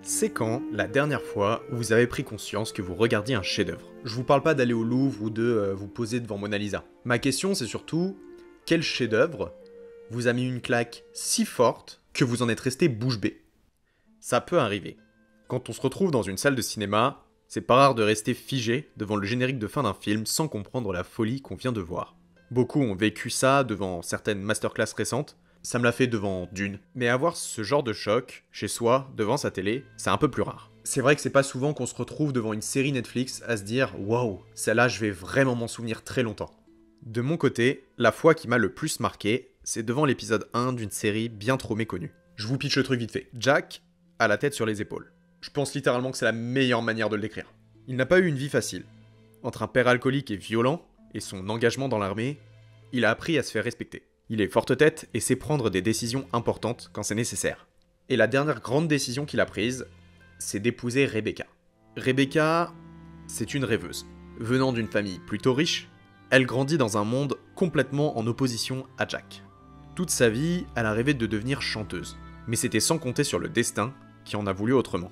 C'est quand la dernière fois où vous avez pris conscience que vous regardiez un chef-d'œuvre? Je vous parle pas d'aller au Louvre ou de vous poser devant Mona Lisa. Ma question c'est surtout, quel chef-d'œuvre vous a mis une claque si forte que vous en êtes resté bouche bée? Ça peut arriver. Quand on se retrouve dans une salle de cinéma, c'est pas rare de rester figé devant le générique de fin d'un film sans comprendre la folie qu'on vient de voir. Beaucoup ont vécu ça devant certaines masterclass récentes. Ça me l'a fait devant Dune. Mais avoir ce genre de choc, chez soi, devant sa télé, c'est un peu plus rare. C'est vrai que c'est pas souvent qu'on se retrouve devant une série Netflix à se dire « Waouh, celle-là je vais vraiment m'en souvenir très longtemps ». De mon côté, la fois qui m'a le plus marqué, c'est devant l'épisode 1 d'une série bien trop méconnue. Je vous pitch le truc vite fait. Jack a la tête sur les épaules. Je pense littéralement que c'est la meilleure manière de le décrire. Il n'a pas eu une vie facile. Entre un père alcoolique et violent, et son engagement dans l'armée, il a appris à se faire respecter. Il est forte tête et sait prendre des décisions importantes quand c'est nécessaire. Et la dernière grande décision qu'il a prise, c'est d'épouser Rebecca. Rebecca, c'est une rêveuse. Venant d'une famille plutôt riche, elle grandit dans un monde complètement en opposition à Jack. Toute sa vie, elle a rêvé de devenir chanteuse. Mais c'était sans compter sur le destin qui en a voulu autrement.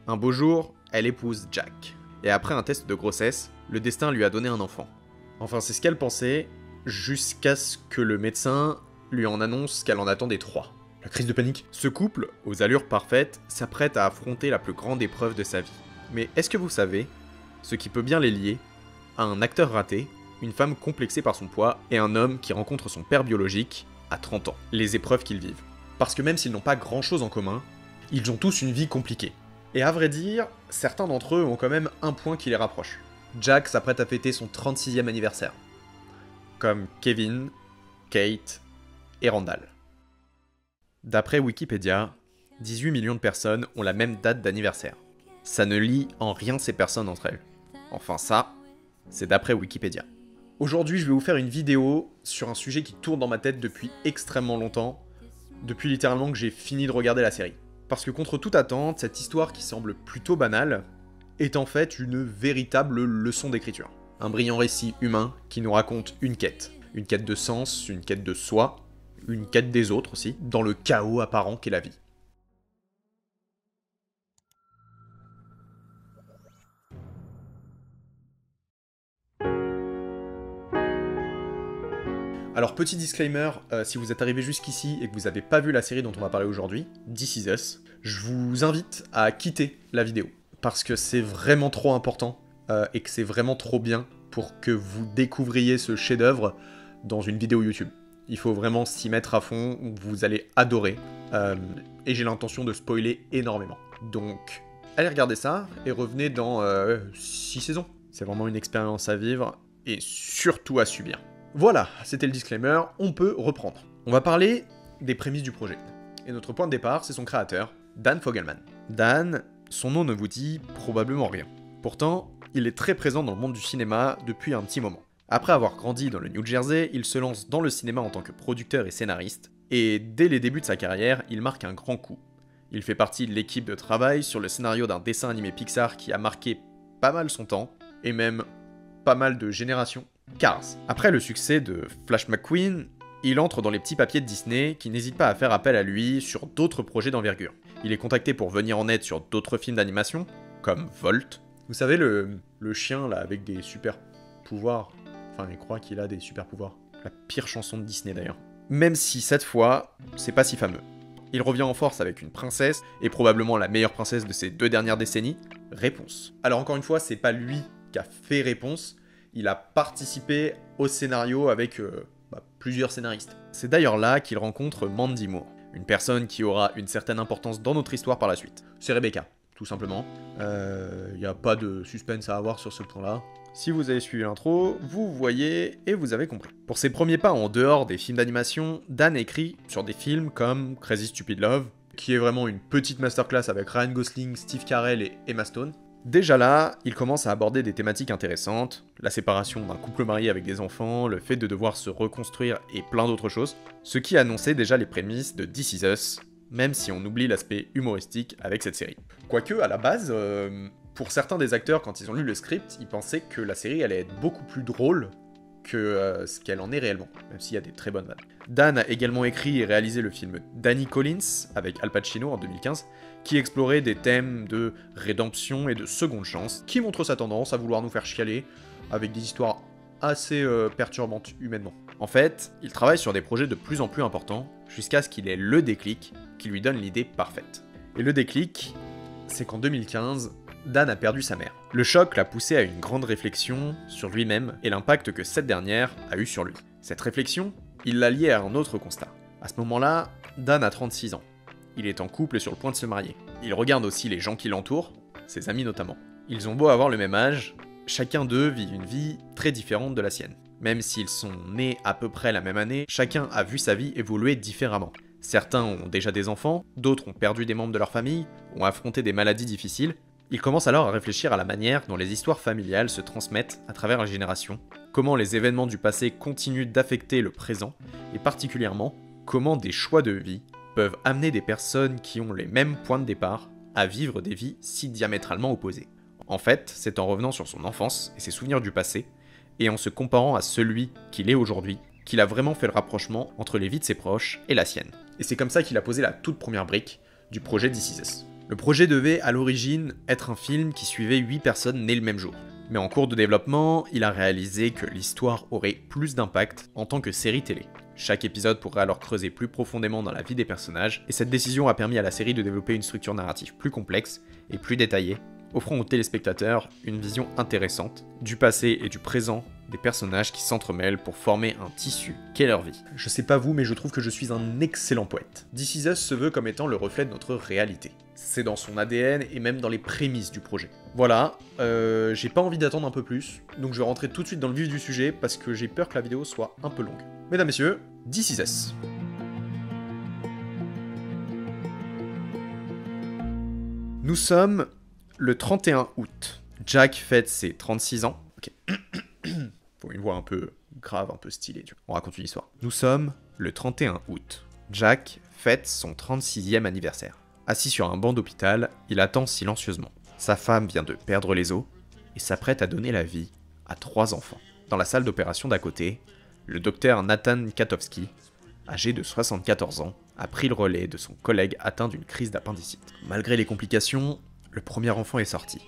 Un beau jour, elle épouse Jack. Et après un test de grossesse, le destin lui a donné un enfant. Enfin, c'est ce qu'elle pensait, jusqu'à ce que le médecin lui en annonce qu'elle en attendait 3. La crise de panique. Ce couple, aux allures parfaites, s'apprête à affronter la plus grande épreuve de sa vie. Mais est-ce que vous savez ce qui peut bien les lier à un acteur raté, une femme complexée par son poids et un homme qui rencontre son père biologique à 30 ans? Les épreuves qu'ils vivent. Parce que même s'ils n'ont pas grand-chose en commun, ils ont tous une vie compliquée. Et à vrai dire, certains d'entre eux ont quand même un point qui les rapproche. Jack s'apprête à fêter son 36e anniversaire. Comme Kevin, Kate et Randall. D'après Wikipédia, 18 millions de personnes ont la même date d'anniversaire. Ça ne lie en rien ces personnes entre elles. Enfin ça, c'est d'après Wikipédia. Aujourd'hui, je vais vous faire une vidéo sur un sujet qui tourne dans ma tête depuis extrêmement longtemps, depuis littéralement que j'ai fini de regarder la série. Parce que contre toute attente, cette histoire qui semble plutôt banale est en fait une véritable leçon d'écriture. Un brillant récit humain qui nous raconte une quête de sens, une quête de soi, une quête des autres aussi, dans le chaos apparent qu'est la vie. Alors petit disclaimer, si vous êtes arrivé jusqu'ici et que vous n'avez pas vu la série dont on va parler aujourd'hui, This Is Us, je vous invite à quitter la vidéo, parce que c'est vraiment trop important, et que c'est vraiment trop bien pour que vous découvriez ce chef-d'œuvre dans une vidéo YouTube. Il faut vraiment s'y mettre à fond, vous allez adorer, et j'ai l'intention de spoiler énormément. Donc, allez regarder ça, et revenez dans 6 saisons. C'est vraiment une expérience à vivre, et surtout à subir. Voilà, c'était le disclaimer, on peut reprendre. On va parler des prémices du projet. Et notre point de départ, c'est son créateur, Dan Fogelman. Dan, son nom ne vous dit probablement rien. Pourtant, il est très présent dans le monde du cinéma depuis un petit moment. Après avoir grandi dans le New Jersey, il se lance dans le cinéma en tant que producteur et scénariste, et dès les débuts de sa carrière, il marque un grand coup. Il fait partie de l'équipe de travail sur le scénario d'un dessin animé Pixar qui a marqué pas mal son temps, et même pas mal de générations, Cars. Après le succès de Flash McQueen, il entre dans les petits papiers de Disney qui n'hésitent pas à faire appel à lui sur d'autres projets d'envergure. Il est contacté pour venir en aide sur d'autres films d'animation, comme Volt. Vous savez, le chien là avec des super pouvoirs. Enfin, il croit qu'il a des super pouvoirs. La pire chanson de Disney d'ailleurs. Même si cette fois, c'est pas si fameux. Il revient en force avec une princesse, et probablement la meilleure princesse de ces 2 dernières décennies, Réponse. Alors encore une fois, c'est pas lui qui a fait Réponse, il a participé au scénario avec plusieurs scénaristes. C'est d'ailleurs là qu'il rencontre Mandy Moore, une personne qui aura une certaine importance dans notre histoire par la suite. C'est Rebecca, tout simplement. Y a pas de suspense à avoir sur ce point-là. Si vous avez suivi l'intro, vous voyez et vous avez compris. Pour ses premiers pas en dehors des films d'animation, Dan écrit sur des films comme Crazy Stupid Love, qui est vraiment une petite masterclass avec Ryan Gosling, Steve Carell et Emma Stone. Déjà là, il commence à aborder des thématiques intéressantes, la séparation d'un couple marié avec des enfants, le fait de devoir se reconstruire et plein d'autres choses, ce qui annonçait déjà les prémices de This Is Us, même si on oublie l'aspect humoristique avec cette série. Quoique, à la base, pour certains des acteurs, quand ils ont lu le script, ils pensaient que la série allait être beaucoup plus drôle que ce qu'elle en est réellement, même s'il y a des très bonnes vannes. Dan a également écrit et réalisé le film Danny Collins, avec Al Pacino en 2015, qui explorait des thèmes de rédemption et de seconde chance, qui montre sa tendance à vouloir nous faire chialer, avec des histoires assez perturbantes humainement. En fait, il travaille sur des projets de plus en plus importants, jusqu'à ce qu'il ait le déclic qui lui donne l'idée parfaite. Et le déclic, c'est qu'en 2015, Dan a perdu sa mère. Le choc l'a poussé à une grande réflexion sur lui-même et l'impact que cette dernière a eu sur lui. Cette réflexion, il l'a liée à un autre constat. À ce moment-là, Dan a 36 ans. Il est en couple et sur le point de se marier. Il regarde aussi les gens qui l'entourent, ses amis notamment. Ils ont beau avoir le même âge, chacun d'eux vit une vie très différente de la sienne. Même s'ils sont nés à peu près la même année, chacun a vu sa vie évoluer différemment. Certains ont déjà des enfants, d'autres ont perdu des membres de leur famille, ont affronté des maladies difficiles. Ils commencent alors à réfléchir à la manière dont les histoires familiales se transmettent à travers les générations, comment les événements du passé continuent d'affecter le présent, et particulièrement, comment des choix de vie peuvent amener des personnes qui ont les mêmes points de départ à vivre des vies si diamétralement opposées. En fait, c'est en revenant sur son enfance et ses souvenirs du passé, et en se comparant à celui qu'il est aujourd'hui, qu'il a vraiment fait le rapprochement entre les vies de ses proches et la sienne. Et c'est comme ça qu'il a posé la toute première brique du projet This Is Us. Le projet devait, à l'origine, être un film qui suivait 8 personnes nées le même jour. Mais en cours de développement, il a réalisé que l'histoire aurait plus d'impact en tant que série télé. Chaque épisode pourrait alors creuser plus profondément dans la vie des personnages, et cette décision a permis à la série de développer une structure narrative plus complexe et plus détaillée, offrant aux téléspectateurs une vision intéressante du passé et du présent des personnages qui s'entremêlent pour former un tissu qu'est leur vie. Je sais pas vous, mais je trouve que je suis un excellent poète. This Is Us se veut comme étant le reflet de notre réalité. C'est dans son ADN et même dans les prémices du projet. Voilà, j'ai pas envie d'attendre un peu plus, donc je vais rentrer tout de suite dans le vif du sujet parce que j'ai peur que la vidéo soit un peu longue. Mesdames, messieurs, This Is Us. Nous sommes le 31 août. Jack fête ses 36 ans. Ok. Faut une voix un peu grave, un peu stylée. On raconte une histoire. Nous sommes le 31 août. Jack fête son 36e anniversaire. Assis sur un banc d'hôpital, il attend silencieusement. Sa femme vient de perdre les os et s'apprête à donner la vie à 3 enfants. Dans la salle d'opération d'à côté, le docteur Nathan Katowski, âgé de 74 ans, a pris le relais de son collègue atteint d'une crise d'appendicite. Malgré les complications, le premier enfant est sorti.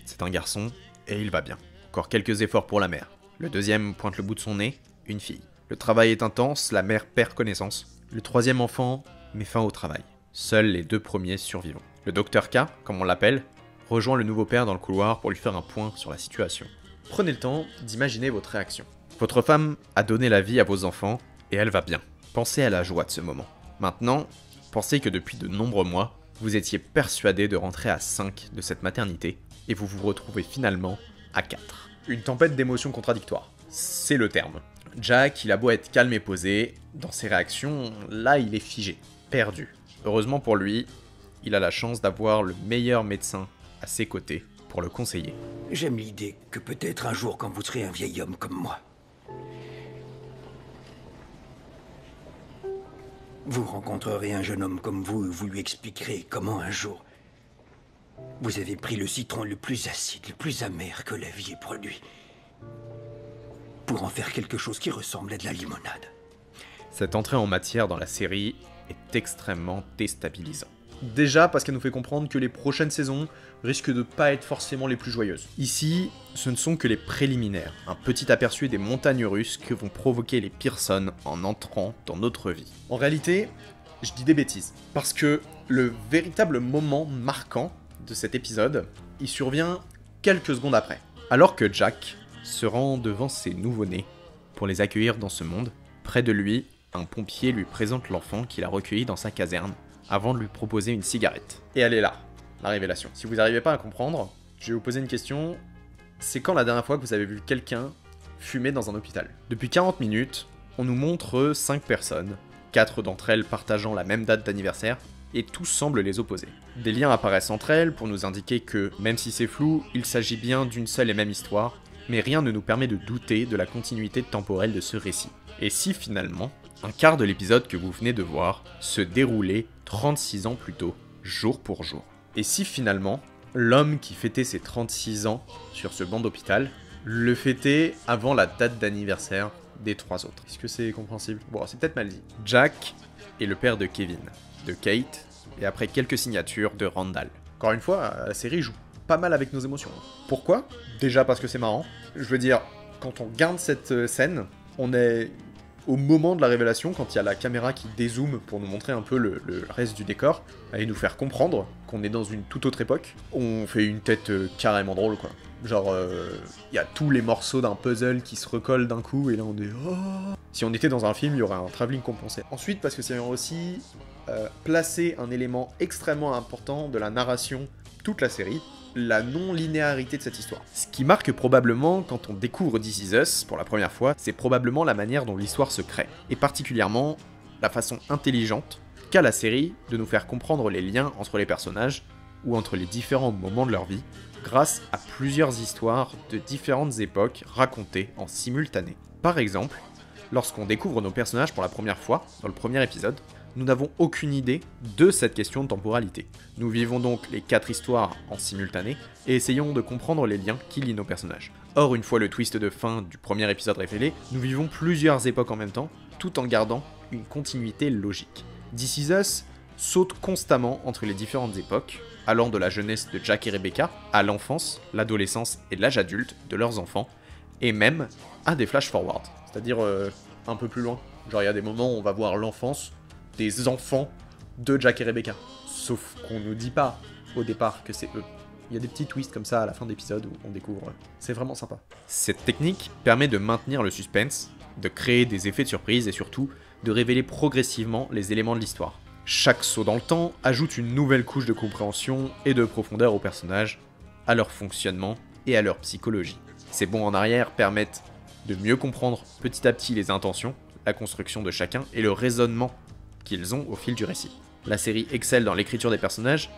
C'est un garçon, et il va bien. Encore quelques efforts pour la mère. Le deuxième pointe le bout de son nez, une fille. Le travail est intense, la mère perd connaissance. Le troisième enfant met fin au travail. Seuls les 2 premiers survivants. Le docteur K, comme on l'appelle, rejoint le nouveau père dans le couloir pour lui faire un point sur la situation. Prenez le temps d'imaginer votre réaction. Votre femme a donné la vie à vos enfants, et elle va bien. Pensez à la joie de ce moment. Maintenant, pensez que depuis de nombreux mois, vous étiez persuadé de rentrer à 5 de cette maternité, et vous vous retrouvez finalement à 4. Une tempête d'émotions contradictoires, c'est le terme. Jack, il a beau être calme et posé, dans ses réactions, là il est figé, perdu. Heureusement pour lui, il a la chance d'avoir le meilleur médecin à ses côtés pour le conseiller. J'aime l'idée que peut-être un jour, quand vous serez un vieil homme comme moi, vous rencontrerez un jeune homme comme vous et vous lui expliquerez comment un jour vous avez pris le citron le plus acide, le plus amer que la vie ait produit, pour en faire quelque chose qui ressemble à de la limonade. Cette entrée en matière dans la série est extrêmement déstabilisante. Déjà parce qu'elle nous fait comprendre que les prochaines saisons risquent de pas être forcément les plus joyeuses. Ici, ce ne sont que les préliminaires, un petit aperçu des montagnes russes que vont provoquer les Pearson en entrant dans notre vie. En réalité, je dis des bêtises, parce que le véritable moment marquant de cet épisode, il survient quelques secondes après. Alors que Jack se rend devant ses nouveau-nés pour les accueillir dans ce monde, près de lui, un pompier lui présente l'enfant qu'il a recueilli dans sa caserne, avant de lui proposer une cigarette. Et elle est là, la révélation. Si vous n'arrivez pas à comprendre, je vais vous poser une question. C'est quand la dernière fois que vous avez vu quelqu'un fumer dans un hôpital? Depuis 40 minutes, on nous montre 5 personnes, 4 d'entre elles partageant la même date d'anniversaire, et tout semble les opposer. Des liens apparaissent entre elles pour nous indiquer que, même si c'est flou, il s'agit bien d'une seule et même histoire, mais rien ne nous permet de douter de la continuité temporelle de ce récit. Et si finalement, un quart de l'épisode que vous venez de voir se déroulait 36 ans plus tôt, jour pour jour. Et si finalement, l'homme qui fêtait ses 36 ans sur ce banc d'hôpital le fêter avant la date d'anniversaire des 3 autres. Est-ce que c'est compréhensible? Bon, c'est peut-être mal dit. Jack est le père de Kevin, de Kate, et après quelques signatures, de Randall. Encore une fois, la série joue pas mal avec nos émotions. Pourquoi? Déjà parce que c'est marrant. Je veux dire, quand on regarde cette scène, on est au moment de la révélation, quand il y a la caméra qui dézoome pour nous montrer un peu le reste du décor, et nous faire comprendre qu'on est dans une toute autre époque, on fait une tête carrément drôle, quoi. Genre, il y a tous les morceaux d'un puzzle qui se recollent d'un coup, et là on est... Oh. Si on était dans un film, il y aurait un travelling compensé. Ensuite, parce que c'est aussi placer un élément extrêmement important de la narration, toute la série, la non-linéarité de cette histoire. Ce qui marque probablement quand on découvre This Is Us pour la première fois, c'est probablement la manière dont l'histoire se crée, et particulièrement la façon intelligente qu'a la série de nous faire comprendre les liens entre les personnages, ou entre les différents moments de leur vie, grâce à plusieurs histoires de différentes époques racontées en simultané. Par exemple, lorsqu'on découvre nos personnages pour la première fois, dans le premier épisode, nous n'avons aucune idée de cette question de temporalité. Nous vivons donc les 4 histoires en simultané, et essayons de comprendre les liens qui lient nos personnages. Or, une fois le twist de fin du premier épisode révélé, nous vivons plusieurs époques en même temps, tout en gardant une continuité logique. This Is Us saute constamment entre les différentes époques, allant de la jeunesse de Jack et Rebecca, à l'enfance, l'adolescence et l'âge adulte de leurs enfants, et même à des flash-forward, c'est-à-dire un peu plus loin. Genre il y a des moments où on va voir l'enfance des enfants de Jack et Rebecca. Sauf qu'on nous dit pas au départ que c'est eux. Il y a des petits twists comme ça à la fin d'épisode où on découvre. C'est vraiment sympa. Cette technique permet de maintenir le suspense, de créer des effets de surprise et surtout de révéler progressivement les éléments de l'histoire. Chaque saut dans le temps ajoute une nouvelle couche de compréhension et de profondeur aux personnages, à leur fonctionnement et à leur psychologie. Ces bonds en arrière permettent de mieux comprendre petit à petit les intentions, la construction de chacun et le raisonnement qu'ils ont au fil du récit. La série excelle dans l'écriture des personnages,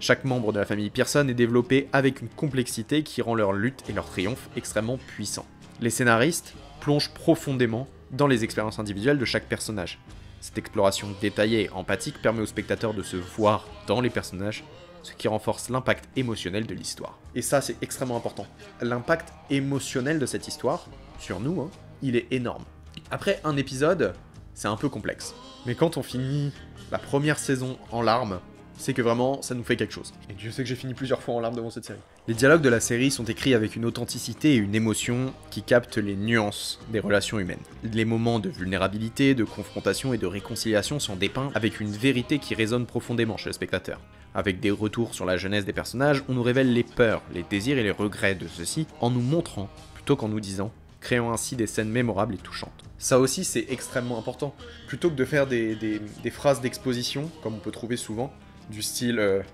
chaque membre de la famille Pearson est développé avec une complexité qui rend leur lutte et leur triomphe extrêmement puissants. Les scénaristes plongent profondément dans les expériences individuelles de chaque personnage. Cette exploration détaillée et empathique permet aux spectateurs de se voir dans les personnages, ce qui renforce l'impact émotionnel de l'histoire. Et ça, c'est extrêmement important. L'impact émotionnel de cette histoire, sur nous, il est énorme. Après un épisode, c'est un peu complexe. Mais quand on finit la première saison en larmes, c'est que vraiment, ça nous fait quelque chose. Et Dieu sait que j'ai fini plusieurs fois en larmes devant cette série. Les dialogues de la série sont écrits avec une authenticité et une émotion qui captent les nuances des relations humaines. Les moments de vulnérabilité, de confrontation et de réconciliation sont dépeints avec une vérité qui résonne profondément chez le spectateur. Avec des retours sur la jeunesse des personnages, on nous révèle les peurs, les désirs et les regrets de ceux-ci en nous montrant plutôt qu'en nous disant, créant ainsi des scènes mémorables et touchantes. Ça aussi, c'est extrêmement important. Plutôt que de faire des phrases d'exposition, comme on peut trouver souvent, du style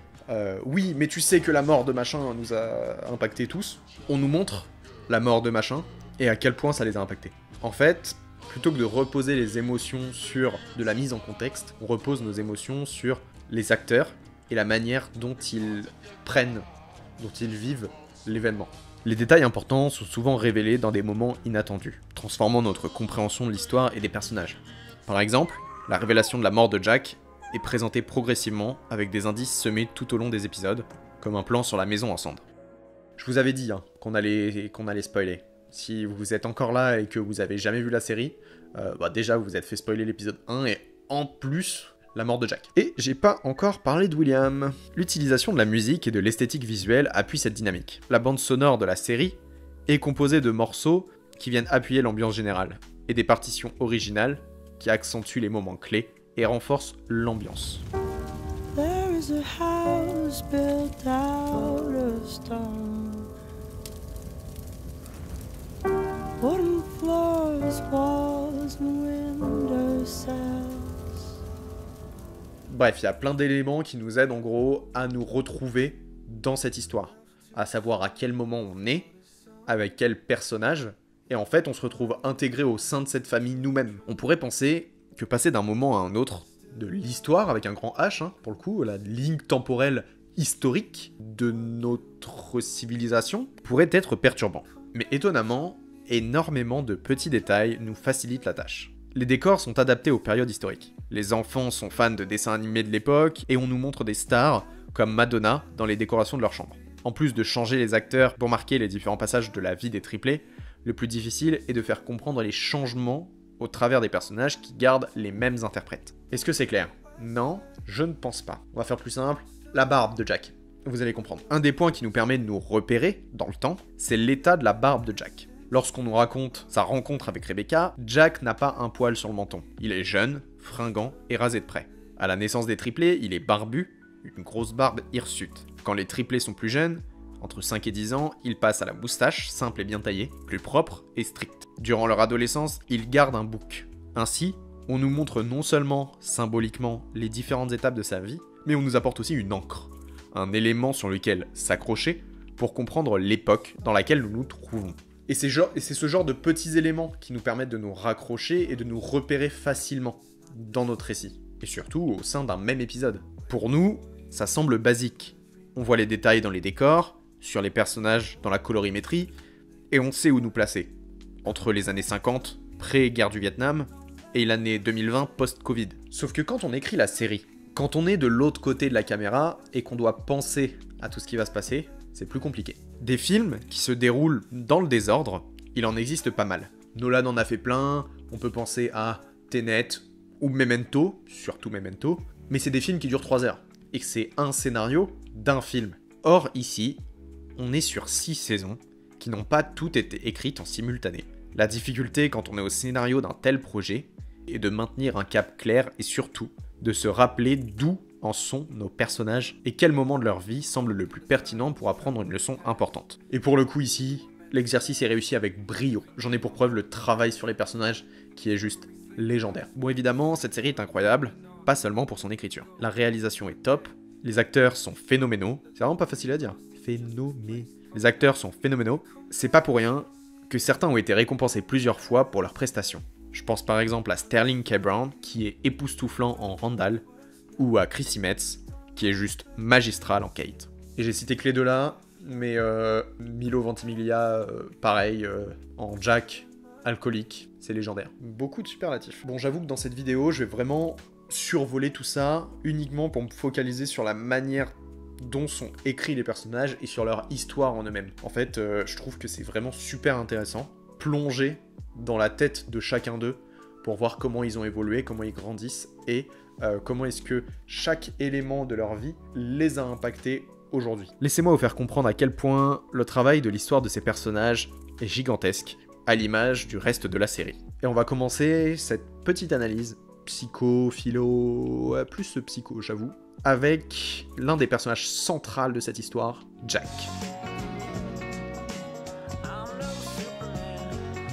oui, mais tu sais que la mort de machin nous a impactés tous. On nous montre la mort de machin et à quel point ça les a impactés. En fait, plutôt que de reposer les émotions sur de la mise en contexte, on repose nos émotions sur les acteurs et la manière dont ils prennent, dont ils vivent l'événement. Les détails importants sont souvent révélés dans des moments inattendus, transformant notre compréhension de l'histoire et des personnages. Par exemple, la révélation de la mort de Jack est présentée progressivement avec des indices semés tout au long des épisodes, comme un plan sur la maison en cendres. Je vous avais dit qu'on allait spoiler. Si vous êtes encore là et que vous avez jamais vu la série, déjà vous vous êtes fait spoiler l'épisode 1 et en plus la mort de Jack. Et j'ai pas encore parlé de William. L'utilisation de la musique et de l'esthétique visuelle appuie cette dynamique. La bande sonore de la série est composée de morceaux qui viennent appuyer l'ambiance générale, et des partitions originales qui accentuent les moments clés et renforcent l'ambiance. There is a house built out of stone. Wooden floors, walls and window cells. Bref, il y a plein d'éléments qui nous aident en gros à nous retrouver dans cette histoire. À savoir à quel moment on est, avec quel personnage, et en fait on se retrouve intégré au sein de cette famille nous-mêmes. On pourrait penser que passer d'un moment à un autre de l'histoire, avec un grand H, pour le coup, la ligne temporelle historique de notre civilisation, pourrait être perturbant. Mais étonnamment, énormément de petits détails nous facilitent la tâche. Les décors sont adaptés aux périodes historiques. Les enfants sont fans de dessins animés de l'époque, et on nous montre des stars comme Madonna dans les décorations de leur chambre. En plus de changer les acteurs pour marquer les différents passages de la vie des triplés, le plus difficile est de faire comprendre les changements au travers des personnages qui gardent les mêmes interprètes. Est-ce que c'est clair? Non, je ne pense pas. On va faire plus simple. La barbe de Jack. Vous allez comprendre. Un des points qui nous permet de nous repérer dans le temps, c'est l'état de la barbe de Jack. Lorsqu'on nous raconte sa rencontre avec Rebecca, Jack n'a pas un poil sur le menton. Il est jeune, fringant et rasé de près. À la naissance des triplés, il est barbu, une grosse barbe hirsute. Quand les triplés sont plus jeunes, entre 5 et 10 ans, ils passent à la moustache, simple et bien taillée, plus propre et stricte. Durant leur adolescence, ils gardent un bouc. Ainsi, on nous montre non seulement, symboliquement, les différentes étapes de sa vie, mais on nous apporte aussi une encre, un élément sur lequel s'accrocher pour comprendre l'époque dans laquelle nous nous trouvons. Et c'est ce genre de petits éléments qui nous permettent de nous raccrocher et de nous repérer facilement dans notre récit, et surtout au sein d'un même épisode. Pour nous, ça semble basique. On voit les détails dans les décors, sur les personnages dans la colorimétrie, et on sait où nous placer. Entre les années 50, pré-guerre du Vietnam, et l'année 2020 post-Covid. Sauf que quand on écrit la série, quand on est de l'autre côté de la caméra et qu'on doit penser à tout ce qui va se passer, c'est plus compliqué. Des films qui se déroulent dans le désordre, il en existe pas mal. Nolan en a fait plein, on peut penser à Tenet ou Memento, surtout Memento, mais c'est des films qui durent 3 heures, et que c'est un scénario d'un film. Or ici, on est sur 6 saisons qui n'ont pas toutes été écrites en simultané. La difficulté quand on est au scénario d'un tel projet est de maintenir un cap clair et surtout de se rappeler d'où en sont nos personnages et quel moment de leur vie semble le plus pertinent pour apprendre une leçon importante. Et pour le coup ici, l'exercice est réussi avec brio. J'en ai pour preuve le travail sur les personnages qui est juste légendaire. Bon évidemment, cette série est incroyable, pas seulement pour son écriture. La réalisation est top, les acteurs sont phénoménaux, c'est vraiment pas facile à dire. Les acteurs sont phénoménaux, c'est pas pour rien que certains ont été récompensés plusieurs fois pour leurs prestations. Je pense par exemple à Sterling K. Brown, qui est époustouflant en Randall, ou à Chrissy Metz, qui est juste magistral en Kate. Et j'ai cité que les deux là, mais Milo Ventimiglia, pareil, en Jack, alcoolique, c'est légendaire. Beaucoup de superlatifs. Bon, j'avoue que dans cette vidéo, je vais vraiment survoler tout ça, uniquement pour me focaliser sur la manière dont sont écrits les personnages et sur leur histoire en eux-mêmes. En fait, je trouve que c'est vraiment super intéressant, plonger dans la tête de chacun d'eux pour voir comment ils ont évolué, comment ils grandissent et comment est-ce que chaque élément de leur vie les a impactés aujourd'hui. Laissez-moi vous faire comprendre à quel point le travail de l'histoire de ces personnages est gigantesque, à l'image du reste de la série. Et on va commencer cette petite analyse psycho, philo, plus psycho j'avoue, avec l'un des personnages centraux de cette histoire, Jack.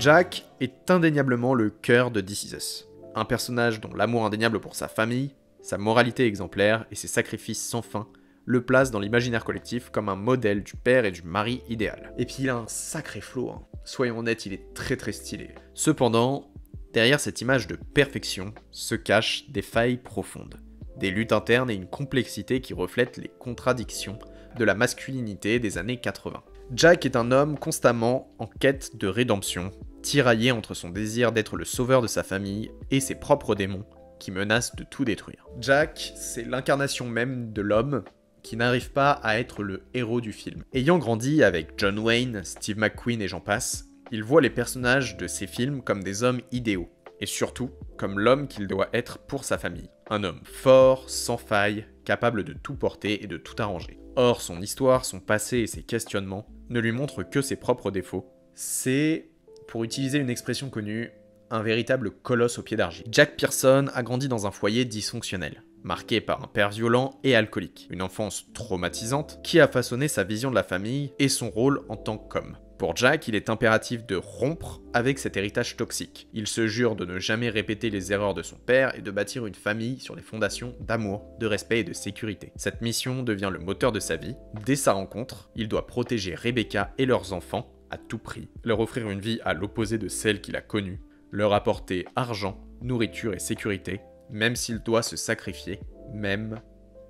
Jack est indéniablement le cœur de This Is Us. Un personnage dont l'amour indéniable pour sa famille, sa moralité exemplaire et ses sacrifices sans fin le placent dans l'imaginaire collectif comme un modèle du père et du mari idéal. Et puis il a un sacré flow, hein. Soyons honnêtes, il est très très stylé. Cependant, derrière cette image de perfection se cachent des failles profondes, des luttes internes et une complexité qui reflètent les contradictions de la masculinité des années 80. Jack est un homme constamment en quête de rédemption, tiraillé entre son désir d'être le sauveur de sa famille et ses propres démons qui menacent de tout détruire. Jack, c'est l'incarnation même de l'homme qui n'arrive pas à être le héros du film. Ayant grandi avec John Wayne, Steve McQueen et j'en passe, il voit les personnages de ces films comme des hommes idéaux, et surtout comme l'homme qu'il doit être pour sa famille. Un homme fort, sans faille, capable de tout porter et de tout arranger. Or, son histoire, son passé et ses questionnements ne lui montrent que ses propres défauts. C'est, pour utiliser une expression connue, un véritable colosse au pied d'argile. Jack Pearson a grandi dans un foyer dysfonctionnel, marqué par un père violent et alcoolique, une enfance traumatisante qui a façonné sa vision de la famille et son rôle en tant qu'homme. Pour Jack, il est impératif de rompre avec cet héritage toxique. Il se jure de ne jamais répéter les erreurs de son père et de bâtir une famille sur les fondations d'amour, de respect et de sécurité. Cette mission devient le moteur de sa vie. Dès sa rencontre, il doit protéger Rebecca et leurs enfants à tout prix, leur offrir une vie à l'opposé de celle qu'il a connue, leur apporter argent, nourriture et sécurité, même s'il doit se sacrifier, même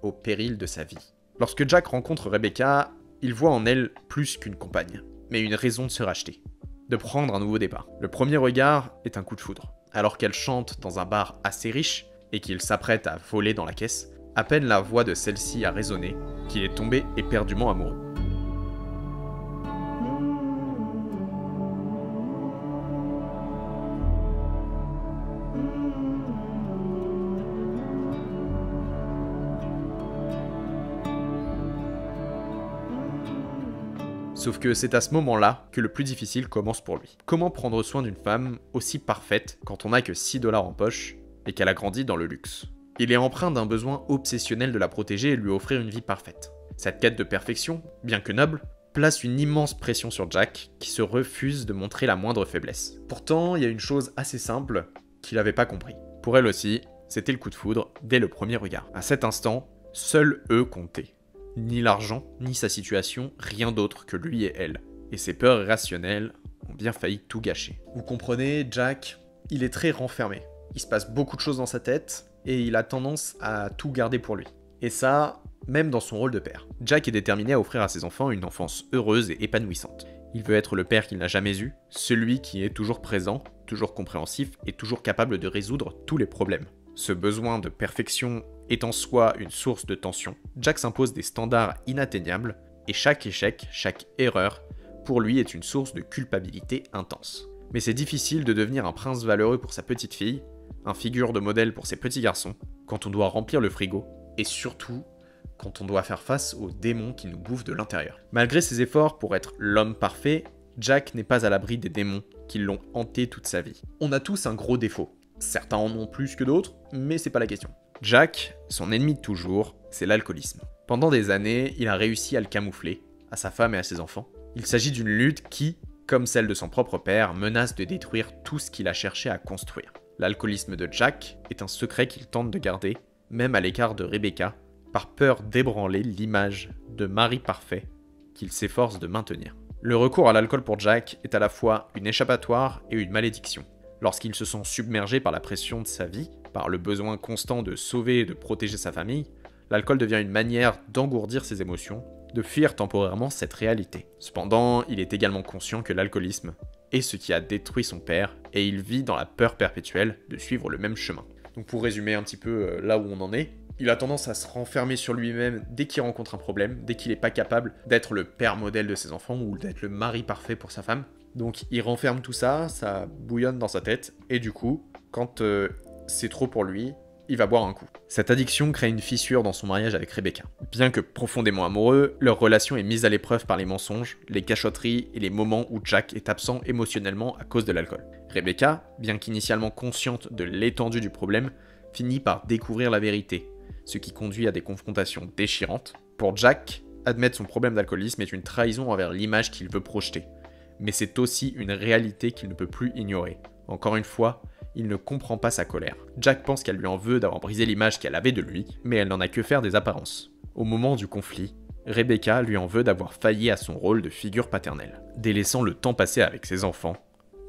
au péril de sa vie. Lorsque Jack rencontre Rebecca, il voit en elle plus qu'une compagne, mais une raison de se racheter, de prendre un nouveau départ. Le premier regard est un coup de foudre. Alors qu'elle chante dans un bar assez riche et qu'il s'apprête à voler dans la caisse, à peine la voix de celle-ci a résonné qu'il est tombé éperdument amoureux. Sauf que c'est à ce moment-là que le plus difficile commence pour lui. Comment prendre soin d'une femme aussi parfaite quand on n'a que 6 dollars en poche et qu'elle a grandi dans le luxe? Il est empreint d'un besoin obsessionnel de la protéger et lui offrir une vie parfaite. Cette quête de perfection, bien que noble, place une immense pression sur Jack, qui se refuse de montrer la moindre faiblesse. Pourtant, il y a une chose assez simple qu'il n'avait pas compris. Pour elle aussi, c'était le coup de foudre dès le premier regard. À cet instant, seuls eux comptaient. Ni l'argent, ni sa situation, rien d'autre que lui et elle. Et ses peurs irrationnelles ont bien failli tout gâcher. Vous comprenez, Jack, il est très renfermé. Il se passe beaucoup de choses dans sa tête, et il a tendance à tout garder pour lui. Et ça, même dans son rôle de père. Jack est déterminé à offrir à ses enfants une enfance heureuse et épanouissante. Il veut être le père qu'il n'a jamais eu, celui qui est toujours présent, toujours compréhensif et toujours capable de résoudre tous les problèmes. Ce besoin de perfection est en soi une source de tension. Jack s'impose des standards inatteignables et chaque échec, chaque erreur, pour lui est une source de culpabilité intense. Mais c'est difficile de devenir un prince valeureux pour sa petite fille, un figure de modèle pour ses petits garçons, quand on doit remplir le frigo, et surtout quand on doit faire face aux démons qui nous bouffent de l'intérieur. Malgré ses efforts pour être l'homme parfait, Jack n'est pas à l'abri des démons qui l'ont hanté toute sa vie. On a tous un gros défaut. Certains en ont plus que d'autres, mais c'est pas la question. Jack, son ennemi de toujours, c'est l'alcoolisme. Pendant des années, il a réussi à le camoufler, à sa femme et à ses enfants. Il s'agit d'une lutte qui, comme celle de son propre père, menace de détruire tout ce qu'il a cherché à construire. L'alcoolisme de Jack est un secret qu'il tente de garder, même à l'écart de Rebecca, par peur d'ébranler l'image de mari parfait qu'il s'efforce de maintenir. Le recours à l'alcool pour Jack est à la fois une échappatoire et une malédiction. Lorsqu'il se sent submergé par la pression de sa vie, par le besoin constant de sauver et de protéger sa famille, l'alcool devient une manière d'engourdir ses émotions, de fuir temporairement cette réalité. Cependant, il est également conscient que l'alcoolisme est ce qui a détruit son père, et il vit dans la peur perpétuelle de suivre le même chemin. Donc pour résumer un petit peu là où on en est, il a tendance à se renfermer sur lui-même dès qu'il rencontre un problème, dès qu'il n'est pas capable d'être le père modèle de ses enfants ou d'être le mari parfait pour sa femme. Donc il renferme tout ça, ça bouillonne dans sa tête, et du coup, quand c'est trop pour lui, il va boire un coup. Cette addiction crée une fissure dans son mariage avec Rebecca. Bien que profondément amoureux, leur relation est mise à l'épreuve par les mensonges, les cachotteries et les moments où Jack est absent émotionnellement à cause de l'alcool. Rebecca, bien qu'initialement consciente de l'étendue du problème, finit par découvrir la vérité, ce qui conduit à des confrontations déchirantes. Pour Jack, admettre son problème d'alcoolisme est une trahison envers l'image qu'il veut projeter, mais c'est aussi une réalité qu'il ne peut plus ignorer. Encore une fois, il ne comprend pas sa colère. Jack pense qu'elle lui en veut d'avoir brisé l'image qu'elle avait de lui, mais elle n'en a que faire des apparences. Au moment du conflit, Rebecca lui en veut d'avoir failli à son rôle de figure paternelle, délaissant le temps passé avec ses enfants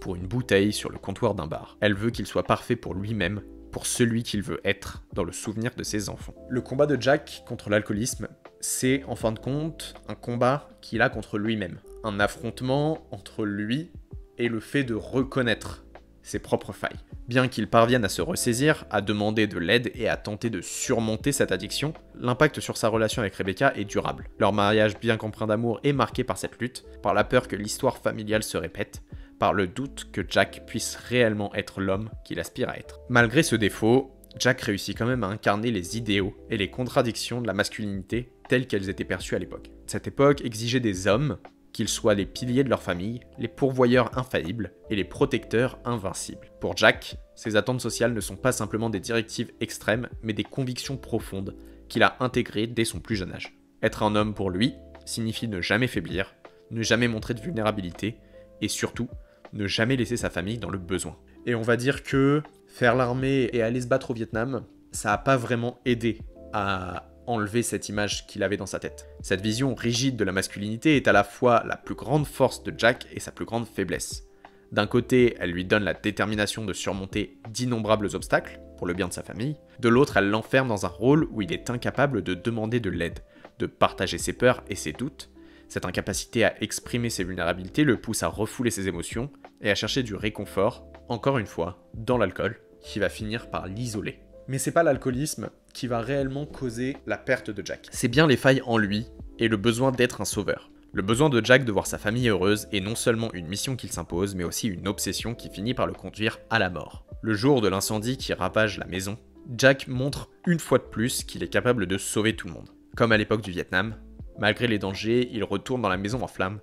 pour une bouteille sur le comptoir d'un bar. Elle veut qu'il soit parfait pour lui-même, pour celui qu'il veut être dans le souvenir de ses enfants. Le combat de Jack contre l'alcoolisme, c'est en fin de compte un combat qu'il a contre lui-même. Un affrontement entre lui et le fait de reconnaître ses propres failles. Bien qu'il parvienne à se ressaisir, à demander de l'aide et à tenter de surmonter cette addiction, l'impact sur sa relation avec Rebecca est durable. Leur mariage, bien qu'empreint d'amour, est marqué par cette lutte, par la peur que l'histoire familiale se répète, par le doute que Jack puisse réellement être l'homme qu'il aspire à être. Malgré ce défaut, Jack réussit quand même à incarner les idéaux et les contradictions de la masculinité telles qu'elles étaient perçues à l'époque. Cette époque exigeait des hommes qu'ils soient les piliers de leur famille, les pourvoyeurs infaillibles et les protecteurs invincibles. Pour Jack, ces attentes sociales ne sont pas simplement des directives extrêmes, mais des convictions profondes qu'il a intégrées dès son plus jeune âge. Être un homme pour lui signifie ne jamais faiblir, ne jamais montrer de vulnérabilité et surtout, ne jamais laisser sa famille dans le besoin. Et on va dire que faire l'armée et aller se battre au Vietnam, ça n'a pas vraiment aidé à enlever cette image qu'il avait dans sa tête. Cette vision rigide de la masculinité est à la fois la plus grande force de Jack et sa plus grande faiblesse. D'un côté, elle lui donne la détermination de surmonter d'innombrables obstacles pour le bien de sa famille. De l'autre, elle l'enferme dans un rôle où il est incapable de demander de l'aide, de partager ses peurs et ses doutes. Cette incapacité à exprimer ses vulnérabilités le pousse à refouler ses émotions et à chercher du réconfort, encore une fois, dans l'alcool, qui va finir par l'isoler. Mais c'est pas l'alcoolisme qui va réellement causer la perte de Jack. C'est bien les failles en lui et le besoin d'être un sauveur. Le besoin de Jack de voir sa famille heureuse est non seulement une mission qu'il s'impose, mais aussi une obsession qui finit par le conduire à la mort. Le jour de l'incendie qui ravage la maison, Jack montre une fois de plus qu'il est capable de sauver tout le monde. Comme à l'époque du Vietnam, malgré les dangers, il retourne dans la maison en flammes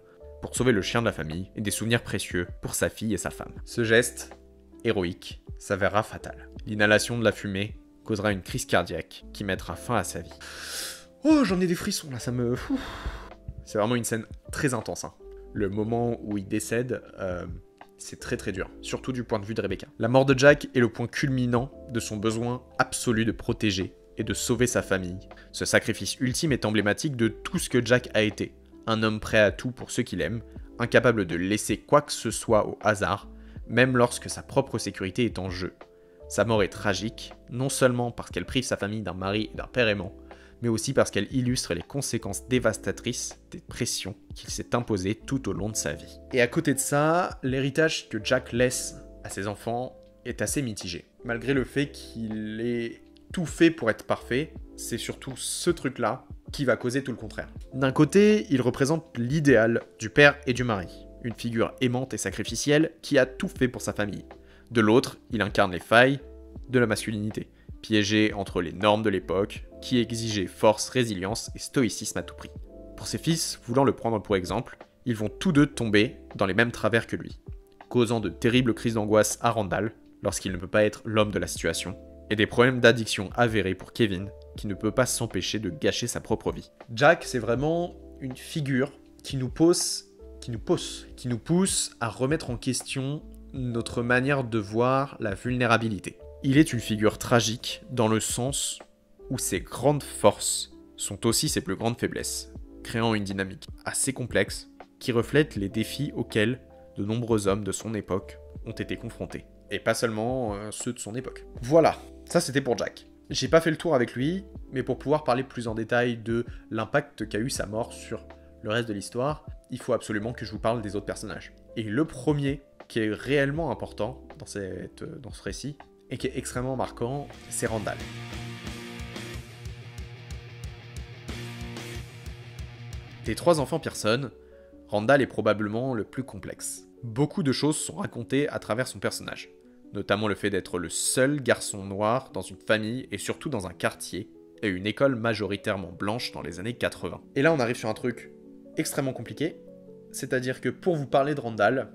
pour sauver le chien de la famille et des souvenirs précieux pour sa fille et sa femme. Ce geste, héroïque, s'avérera fatal. L'inhalation de la fumée causera une crise cardiaque qui mettra fin à sa vie. Oh, j'en ai des frissons là, ça me... C'est vraiment une scène très intense. Hein. Le moment où il décède, c'est très très dur, surtout du point de vue de Rebecca. La mort de Jack est le point culminant de son besoin absolu de protéger et de sauver sa famille. Ce sacrifice ultime est emblématique de tout ce que Jack a été. Un homme prêt à tout pour ceux qu'il aime, incapable de laisser quoi que ce soit au hasard, même lorsque sa propre sécurité est en jeu. Sa mort est tragique, non seulement parce qu'elle prive sa famille d'un mari et d'un père aimant, mais aussi parce qu'elle illustre les conséquences dévastatrices des pressions qu'il s'est imposées tout au long de sa vie. Et à côté de ça, l'héritage que Jack laisse à ses enfants est assez mitigé. Malgré le fait qu'il ait tout fait pour être parfait, c'est surtout ce truc-là qui va causer tout le contraire. D'un côté, il représente l'idéal du père et du mari, une figure aimante et sacrificielle qui a tout fait pour sa famille. De l'autre, il incarne les failles de la masculinité, piégé entre les normes de l'époque, qui exigeaient force, résilience et stoïcisme à tout prix. Pour ses fils, voulant le prendre pour exemple, ils vont tous deux tomber dans les mêmes travers que lui, causant de terribles crises d'angoisse à Randall lorsqu'il ne peut pas être l'homme de la situation, et des problèmes d'addiction avérés pour Kevin, qui ne peut pas s'empêcher de gâcher sa propre vie. Jack, c'est vraiment une figure qui nous pousse à remettre en question notre manière de voir la vulnérabilité. Il est une figure tragique dans le sens où ses grandes forces sont aussi ses plus grandes faiblesses, créant une dynamique assez complexe qui reflète les défis auxquels de nombreux hommes de son époque ont été confrontés. Et pas seulement ceux de son époque. Voilà, ça c'était pour Jack. J'ai pas fait le tour avec lui, mais pour pouvoir parler plus en détail de l'impact qu'a eu sa mort sur le reste de l'histoire, il faut absolument que je vous parle des autres personnages. Et le premier qui est réellement important dans ce récit, et qui est extrêmement marquant, c'est Randall. Des trois enfants Pearson, Randall est probablement le plus complexe. Beaucoup de choses sont racontées à travers son personnage, notamment le fait d'être le seul garçon noir dans une famille et surtout dans un quartier et une école majoritairement blanche dans les années 80. Et là on arrive sur un truc extrêmement compliqué, c'est-à-dire que pour vous parler de Randall,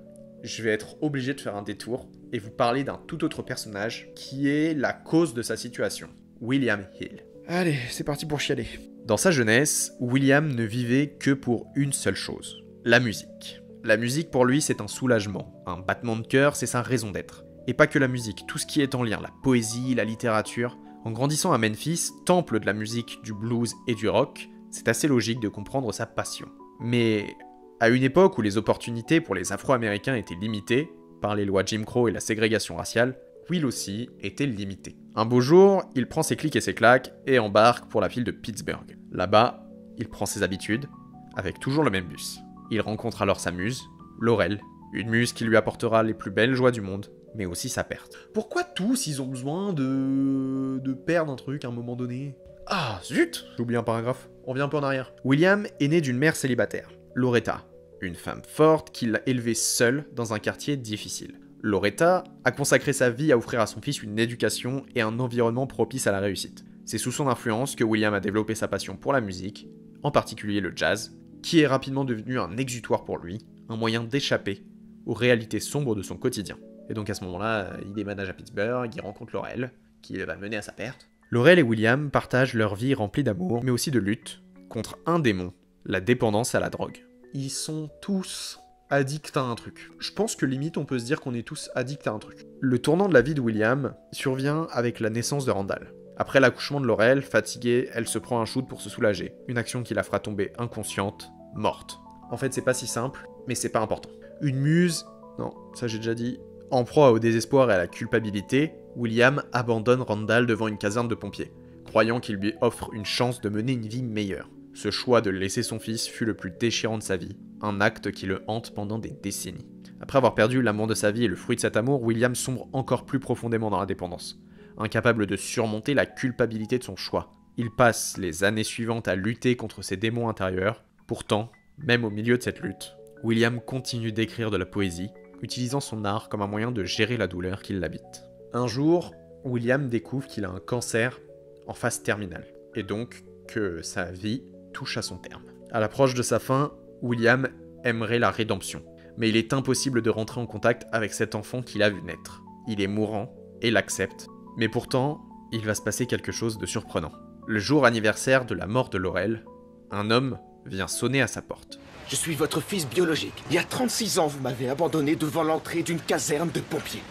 je vais être obligé de faire un détour et vous parler d'un tout autre personnage qui est la cause de sa situation, William Hill. Allez, c'est parti pour chialer. Dans sa jeunesse, William ne vivait que pour une seule chose, la musique. La musique pour lui c'est un soulagement, un battement de cœur, c'est sa raison d'être. Et pas que la musique, tout ce qui est en lien, la poésie, la littérature. En grandissant à Memphis, temple de la musique, du blues et du rock, c'est assez logique de comprendre sa passion. Mais à une époque où les opportunités pour les Afro-Américains étaient limitées, par les lois Jim Crow et la ségrégation raciale, Will aussi était limité. Un beau jour, il prend ses clics et ses claques et embarque pour la ville de Pittsburgh. Là-bas, il prend ses habitudes, avec toujours le même bus. Il rencontre alors sa muse, Laurel, une muse qui lui apportera les plus belles joies du monde, mais aussi sa perte. Pourquoi tous ils ont besoin de perdre un truc à un moment donné? Ah, zut! J'ai oublié un paragraphe. On revient un peu en arrière. William est né d'une mère célibataire, Loretta, une femme forte qui l'a élevée seule dans un quartier difficile. Loretta a consacré sa vie à offrir à son fils une éducation et un environnement propice à la réussite. C'est sous son influence que William a développé sa passion pour la musique, en particulier le jazz, qui est rapidement devenu un exutoire pour lui, un moyen d'échapper aux réalités sombres de son quotidien. Et donc à ce moment-là, il déménage à Pittsburgh, il rencontre Laurel, qui va mener à sa perte. Laurel et William partagent leur vie remplie d'amour, mais aussi de lutte, contre un démon, la dépendance à la drogue. Ils sont tous addicts à un truc. Je pense que limite on peut se dire qu'on est tous addicts à un truc. Le tournant de la vie de William survient avec la naissance de Randall. Après l'accouchement de Laurel, fatiguée, elle se prend un shoot pour se soulager. Une action qui la fera tomber inconsciente, morte. En fait c'est pas si simple, mais c'est pas important. Une muse, non, ça j'ai déjà dit. En proie au désespoir et à la culpabilité, William abandonne Randall devant une caserne de pompiers, croyant qu'il lui offre une chance de mener une vie meilleure. Ce choix de laisser son fils fut le plus déchirant de sa vie, un acte qui le hante pendant des décennies. Après avoir perdu l'amour de sa vie et le fruit de cet amour, William sombre encore plus profondément dans la dépendance, incapable de surmonter la culpabilité de son choix. Il passe les années suivantes à lutter contre ses démons intérieurs. Pourtant, même au milieu de cette lutte, William continue d'écrire de la poésie, utilisant son art comme un moyen de gérer la douleur qui l'habite. Un jour, William découvre qu'il a un cancer en phase terminale, et donc que sa vie touche à son terme. À l'approche de sa fin, William aimerait la rédemption. Mais il est impossible de rentrer en contact avec cet enfant qu'il a vu naître. Il est mourant et l'accepte. Mais pourtant, il va se passer quelque chose de surprenant. Le jour anniversaire de la mort de Laurel, un homme vient sonner à sa porte. Je suis votre fils biologique. Il y a 36 ans, vous m'avez abandonné devant l'entrée d'une caserne de pompiers.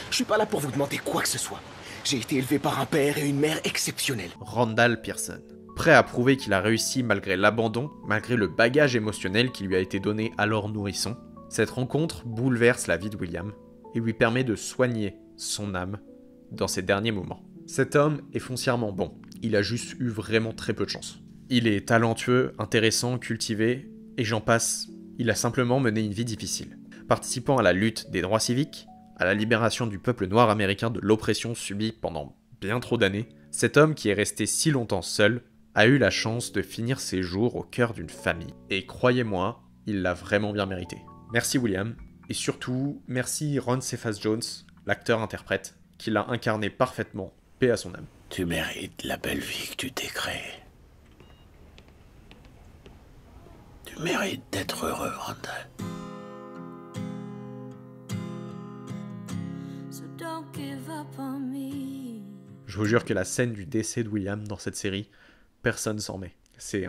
Je suis pas là pour vous demander quoi que ce soit. J'ai été élevé par un père et une mère exceptionnels. Randall Pearson. Prêt à prouver qu'il a réussi malgré l'abandon, malgré le bagage émotionnel qui lui a été donné alors nourrisson, cette rencontre bouleverse la vie de William et lui permet de soigner son âme dans ses derniers moments. Cet homme est foncièrement bon, il a juste eu vraiment très peu de chance. Il est talentueux, intéressant, cultivé, et j'en passe, il a simplement mené une vie difficile. Participant à la lutte des droits civiques, à la libération du peuple noir américain de l'oppression subie pendant bien trop d'années, cet homme qui est resté si longtemps seul a eu la chance de finir ses jours au cœur d'une famille. Et croyez-moi, il l'a vraiment bien mérité. Merci William, et surtout, merci Ron Cephas Jones, l'acteur-interprète, qui l'a incarné parfaitement, paix à son âme. Tu mérites la belle vie que tu t'es créée. Tu mérites d'être heureux, Randall. Je vous jure que la scène du décès de William dans cette série, personne s'en met. C'est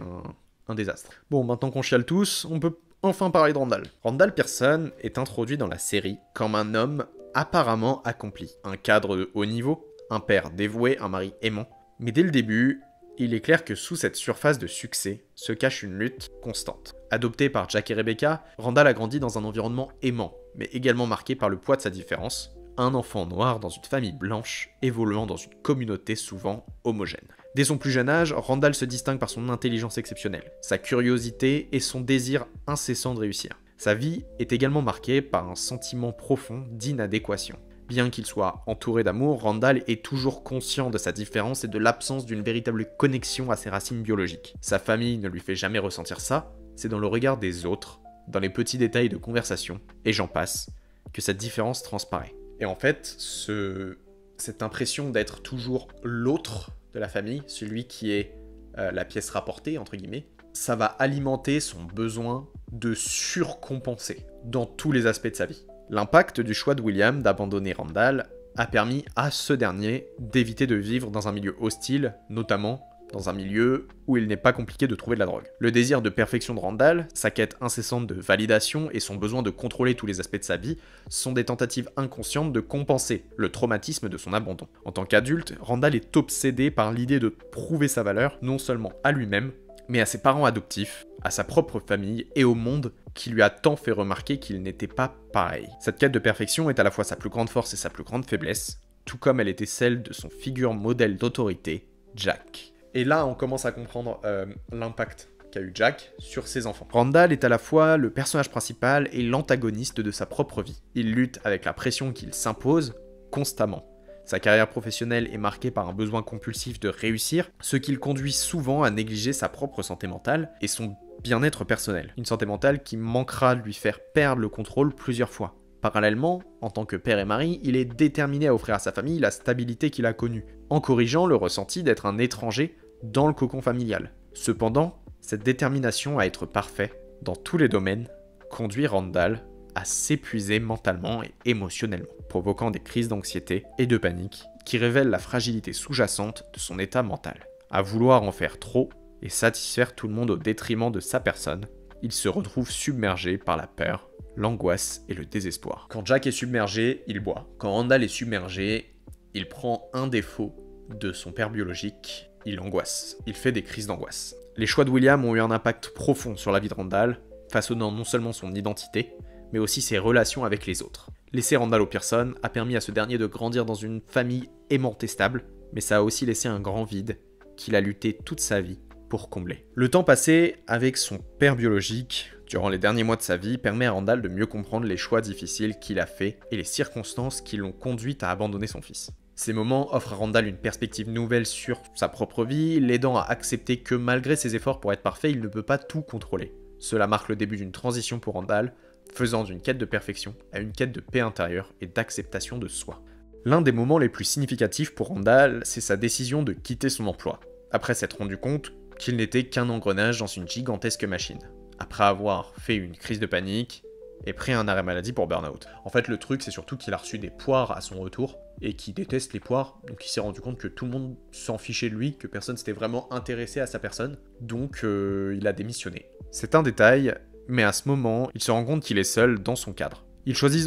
un désastre. Bon, maintenant qu'on chiale tous, on peut enfin parler de Randall. Randall Pearson est introduit dans la série comme un homme apparemment accompli. Un cadre de haut niveau, un père dévoué, un mari aimant. Mais dès le début, il est clair que sous cette surface de succès se cache une lutte constante. Adopté par Jack et Rebecca, Randall a grandi dans un environnement aimant, mais également marqué par le poids de sa différence. Un enfant noir dans une famille blanche, évoluant dans une communauté souvent homogène. Dès son plus jeune âge, Randall se distingue par son intelligence exceptionnelle, sa curiosité et son désir incessant de réussir. Sa vie est également marquée par un sentiment profond d'inadéquation. Bien qu'il soit entouré d'amour, Randall est toujours conscient de sa différence et de l'absence d'une véritable connexion à ses racines biologiques. Sa famille ne lui fait jamais ressentir ça, c'est dans le regard des autres, dans les petits détails de conversation, et j'en passe, que cette différence transparaît. Et en fait, cette impression d'être toujours l'autre de la famille, celui qui est la pièce rapportée, entre guillemets, ça va alimenter son besoin de surcompenser dans tous les aspects de sa vie. L'impact du choix de William d'abandonner Randall a permis à ce dernier d'éviter de vivre dans un milieu hostile, notamment dans un milieu où il n'est pas compliqué de trouver de la drogue. Le désir de perfection de Randall, sa quête incessante de validation et son besoin de contrôler tous les aspects de sa vie sont des tentatives inconscientes de compenser le traumatisme de son abandon. En tant qu'adulte, Randall est obsédé par l'idée de prouver sa valeur, non seulement à lui-même, mais à ses parents adoptifs, à sa propre famille et au monde qui lui a tant fait remarquer qu'il n'était pas pareil. Cette quête de perfection est à la fois sa plus grande force et sa plus grande faiblesse, tout comme elle était celle de son figure modèle d'autorité, Jack. Et là, on commence à comprendre l'impact qu'a eu Jack sur ses enfants. Randall est à la fois le personnage principal et l'antagoniste de sa propre vie. Il lutte avec la pression qu'il s'impose constamment. Sa carrière professionnelle est marquée par un besoin compulsif de réussir, ce qui le conduit souvent à négliger sa propre santé mentale et son bien-être personnel. Une santé mentale qui manquera de lui faire perdre le contrôle plusieurs fois. Parallèlement, en tant que père et mari, il est déterminé à offrir à sa famille la stabilité qu'il a connue, en corrigeant le ressenti d'être un étranger dans le cocon familial. Cependant, cette détermination à être parfait dans tous les domaines conduit Randall à s'épuiser mentalement et émotionnellement, provoquant des crises d'anxiété et de panique qui révèlent la fragilité sous-jacente de son état mental. À vouloir en faire trop et satisfaire tout le monde au détriment de sa personne, il se retrouve submergé par la peur, l'angoisse et le désespoir. Quand Jack est submergé, il boit. Quand Randall est submergé, il prend un défaut de son père biologique, il angoisse. Il fait des crises d'angoisse. Les choix de William ont eu un impact profond sur la vie de Randall, façonnant non seulement son identité, mais aussi ses relations avec les autres. Laisser Randall au Pearson a permis à ce dernier de grandir dans une famille aimante et stable, mais ça a aussi laissé un grand vide qu'il a lutté toute sa vie pour combler. Le temps passé avec son père biologique durant les derniers mois de sa vie permet à Randall de mieux comprendre les choix difficiles qu'il a faits et les circonstances qui l'ont conduit à abandonner son fils. Ces moments offrent à Randall une perspective nouvelle sur sa propre vie, l'aidant à accepter que malgré ses efforts pour être parfait, il ne peut pas tout contrôler. Cela marque le début d'une transition pour Randall, faisant d'une quête de perfection à une quête de paix intérieure et d'acceptation de soi. L'un des moments les plus significatifs pour Randall, c'est sa décision de quitter son emploi, après s'être rendu compte qu'il n'était qu'un engrenage dans une gigantesque machine. après avoir fait une crise de panique et pris un arrêt maladie pour burn-out. En fait, le truc, c'est surtout qu'il a reçu des poires à son retour et qu'il déteste les poires, donc il s'est rendu compte que tout le monde s'en fichait de lui, que personne s'était vraiment intéressé à sa personne, donc il a démissionné. C'est un détail, mais à ce moment, il se rend compte qu'il est seul dans son cadre. Il choisit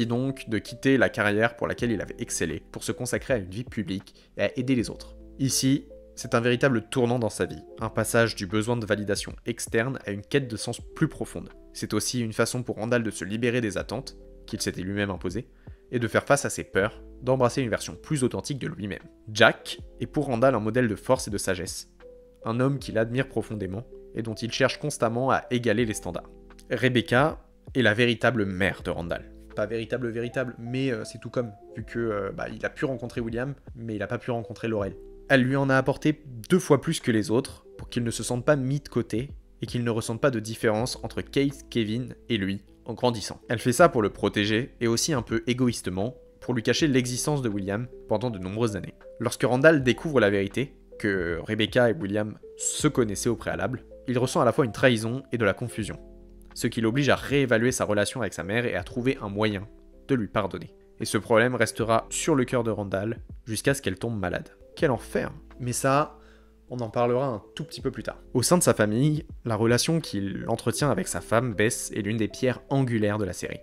donc de quitter la carrière pour laquelle il avait excellé, pour se consacrer à une vie publique et à aider les autres. Ici, c'est un véritable tournant dans sa vie, un passage du besoin de validation externe à une quête de sens plus profonde. C'est aussi une façon pour Randall de se libérer des attentes qu'il s'était lui-même imposées, et de faire face à ses peurs, d'embrasser une version plus authentique de lui-même. Jack est pour Randall un modèle de force et de sagesse, un homme qu'il admire profondément et dont il cherche constamment à égaler les standards. Rebecca est la véritable mère de Randall. Pas véritable, mais c'est tout comme, vu que il a pu rencontrer William, mais il n'a pas pu rencontrer Laurel. Elle lui en a apporté 2 fois plus que les autres, pour qu'il ne se sente pas mis de côté, et qu'il ne ressente pas de différence entre Kate, Kevin et lui, en grandissant. Elle fait ça pour le protéger, et aussi un peu égoïstement, pour lui cacher l'existence de William pendant de nombreuses années. Lorsque Randall découvre la vérité, que Rebecca et William se connaissaient au préalable, il ressent à la fois une trahison et de la confusion, ce qui l'oblige à réévaluer sa relation avec sa mère et à trouver un moyen de lui pardonner. Et ce problème restera sur le cœur de Randall jusqu'à ce qu'elle tombe malade. Quel enfer! Mais ça, on en parlera un tout petit peu plus tard. Au sein de sa famille, la relation qu'il entretient avec sa femme, Bess, est l'une des pierres angulaires de la série,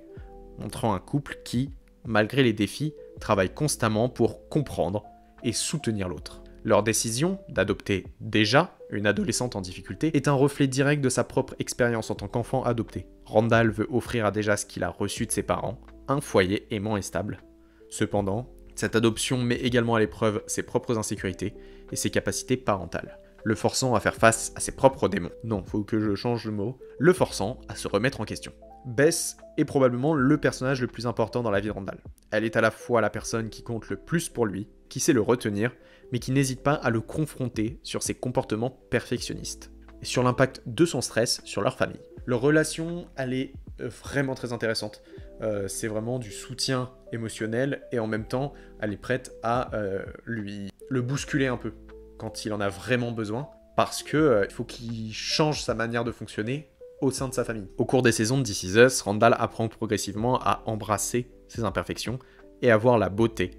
montrant un couple qui, malgré les défis, travaille constamment pour comprendre et soutenir l'autre. Leur décision d'adopter déjà une adolescente en difficulté est un reflet direct de sa propre expérience en tant qu'enfant adopté. Randall veut offrir à Deja ce qu'il a reçu de ses parents, un foyer aimant et stable. Cependant, cette adoption met également à l'épreuve ses propres insécurités et ses capacités parentales, le forçant à faire face à ses propres démons. Non, faut que je change le mot. Le forçant à se remettre en question. Bess est probablement le personnage le plus important dans la vie de Randall. Elle est à la fois la personne qui compte le plus pour lui, qui sait le retenir, mais qui n'hésite pas à le confronter sur ses comportements perfectionnistes, et sur l'impact de son stress sur leur famille. Leur relation, elle est vraiment très intéressante. C'est vraiment du soutien émotionnel, et en même temps, elle est prête à le bousculer un peu, quand il en a vraiment besoin, parce que il faut qu'il change sa manière de fonctionner au sein de sa famille. Au cours des saisons de This Is Us, Randall apprend progressivement à embrasser ses imperfections, et à voir la beauté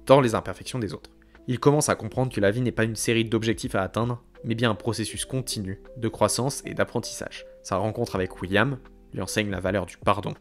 dans les imperfections des autres. Il commence à comprendre que la vie n'est pas une série d'objectifs à atteindre, mais bien un processus continu de croissance et d'apprentissage. Sa rencontre avec William lui enseigne la valeur du pardon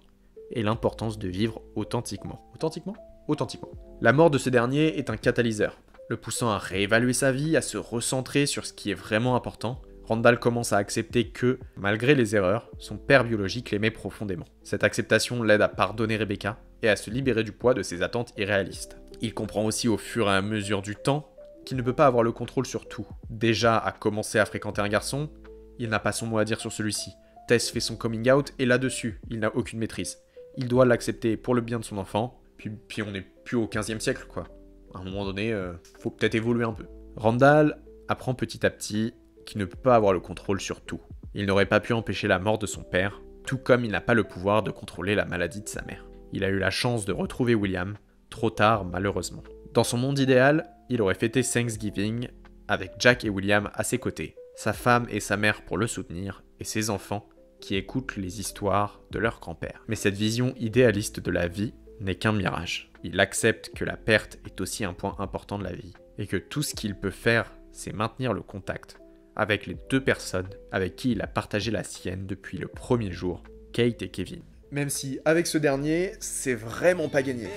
et l'importance de vivre authentiquement. Authentiquement. La mort de ce dernier est un catalyseur, le poussant à réévaluer sa vie, à se recentrer sur ce qui est vraiment important. Randall commence à accepter que, malgré les erreurs, son père biologique l'aimait profondément. Cette acceptation l'aide à pardonner Rebecca et à se libérer du poids de ses attentes irréalistes. Il comprend aussi au fur et à mesure du temps qu'il ne peut pas avoir le contrôle sur tout. Déjà à commencer à fréquenter un garçon, il n'a pas son mot à dire sur celui-ci. Tess fait son coming out et là-dessus, il n'a aucune maîtrise. Il doit l'accepter pour le bien de son enfant, puis on n'est plus au 15e siècle quoi. À un moment donné, faut peut-être évoluer un peu. Randall apprend petit à petit qu'il ne peut pas avoir le contrôle sur tout. Il n'aurait pas pu empêcher la mort de son père, tout comme il n'a pas le pouvoir de contrôler la maladie de sa mère. Il a eu la chance de retrouver William, trop tard malheureusement. Dans son monde idéal, il aurait fêté Thanksgiving avec Jack et William à ses côtés, sa femme et sa mère pour le soutenir, et ses enfants qui écoutent les histoires de leur grand-père. Mais cette vision idéaliste de la vie n'est qu'un mirage. Il accepte que la perte est aussi un point important de la vie, et que tout ce qu'il peut faire, c'est maintenir le contact avec les 2 personnes avec qui il a partagé la sienne depuis le premier jour, Kate et Kevin. Même si, avec ce dernier, c'est vraiment pas gagné.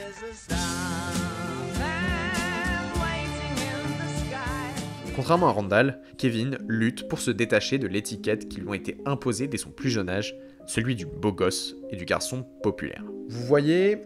Contrairement à Randall, Kevin lutte pour se détacher de l'étiquette qui lui ont été imposées dès son plus jeune âge, celui du beau gosse et du garçon populaire. Vous voyez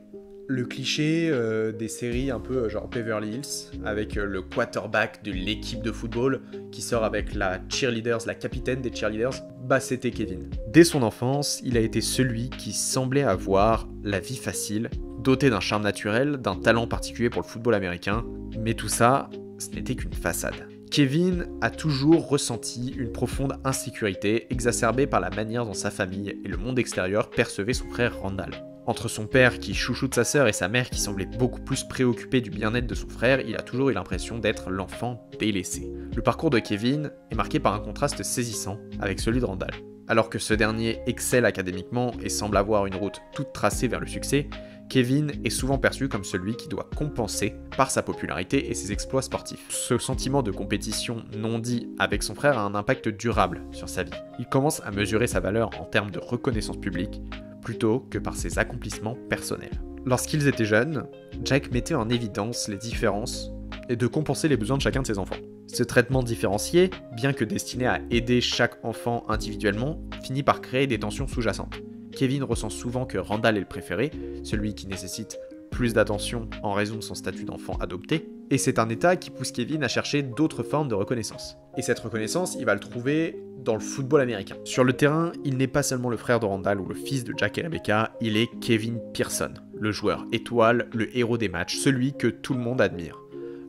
le cliché des séries un peu genre Beverly Hills, avec le quarterback de l'équipe de football qui sort avec la capitaine des cheerleaders, bah c'était Kevin. Dès son enfance, il a été celui qui semblait avoir la vie facile, doté d'un charme naturel, d'un talent particulier pour le football américain, mais tout ça, ce n'était qu'une façade. Kevin a toujours ressenti une profonde insécurité exacerbée par la manière dont sa famille et le monde extérieur percevaient son frère Randall. Entre son père qui chouchoute sa sœur et sa mère qui semblait beaucoup plus préoccupée du bien-être de son frère, il a toujours eu l'impression d'être l'enfant délaissé. Le parcours de Kevin est marqué par un contraste saisissant avec celui de Randall. Alors que ce dernier excelle académiquement et semble avoir une route toute tracée vers le succès, Kevin est souvent perçu comme celui qui doit compenser par sa popularité et ses exploits sportifs. Ce sentiment de compétition non dit avec son frère a un impact durable sur sa vie. Il commence à mesurer sa valeur en termes de reconnaissance publique, plutôt que par ses accomplissements personnels. Lorsqu'ils étaient jeunes, Jack mettait en évidence les différences et de compenser les besoins de chacun de ses enfants. Ce traitement différencié, bien que destiné à aider chaque enfant individuellement, finit par créer des tensions sous-jacentes. Kevin ressent souvent que Randall est le préféré, celui qui nécessite plus d'attention en raison de son statut d'enfant adopté, et c'est un état qui pousse Kevin à chercher d'autres formes de reconnaissance. Et cette reconnaissance, il va le trouver dans le football américain. Sur le terrain, il n'est pas seulement le frère de Randall ou le fils de Jack et Rebecca, il est Kevin Pearson, le joueur étoile, le héros des matchs, celui que tout le monde admire.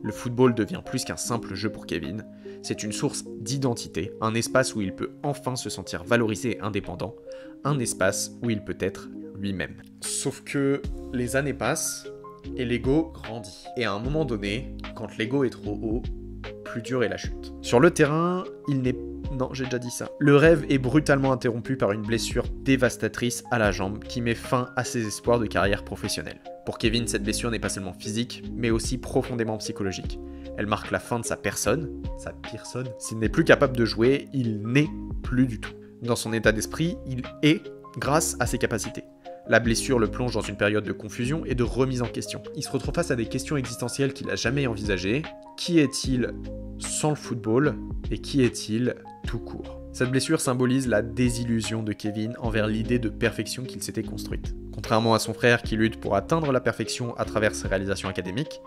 Le football devient plus qu'un simple jeu pour Kevin, c'est une source d'identité, un espace où il peut enfin se sentir valorisé et indépendant, un espace où il peut être lui-même. Sauf que les années passent et l'ego grandit. Et à un moment donné, quand l'ego est trop haut, plus dur est la chute. Sur le terrain, il n'est... Non, j'ai déjà dit ça. Le rêve est brutalement interrompu par une blessure dévastatrice à la jambe qui met fin à ses espoirs de carrière professionnelle. Pour Kevin, cette blessure n'est pas seulement physique, mais aussi profondément psychologique. Elle marque la fin de sa personne. S'il n'est plus capable de jouer, il n'est plus du tout. Dans son état d'esprit, il est grâce à ses capacités. La blessure le plonge dans une période de confusion et de remise en question. Il se retrouve face à des questions existentielles qu'il n'a jamais envisagées. Qui est-il sans le football et qui est-il tout court? Cette blessure symbolise la désillusion de Kevin envers l'idée de perfection qu'il s'était construite. Contrairement à son frère qui lutte pour atteindre la perfection à travers ses réalisations académiques,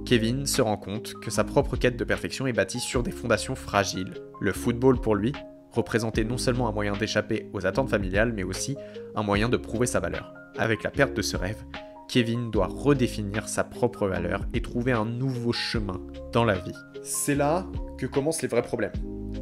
Kevin se rend compte que sa propre quête de perfection est bâtie sur des fondations fragiles. Le football pour lui représentait non seulement un moyen d'échapper aux attentes familiales, mais aussi un moyen de prouver sa valeur. Avec la perte de ce rêve, Kevin doit redéfinir sa propre valeur et trouver un nouveau chemin dans la vie. C'est là que commencent les vrais problèmes.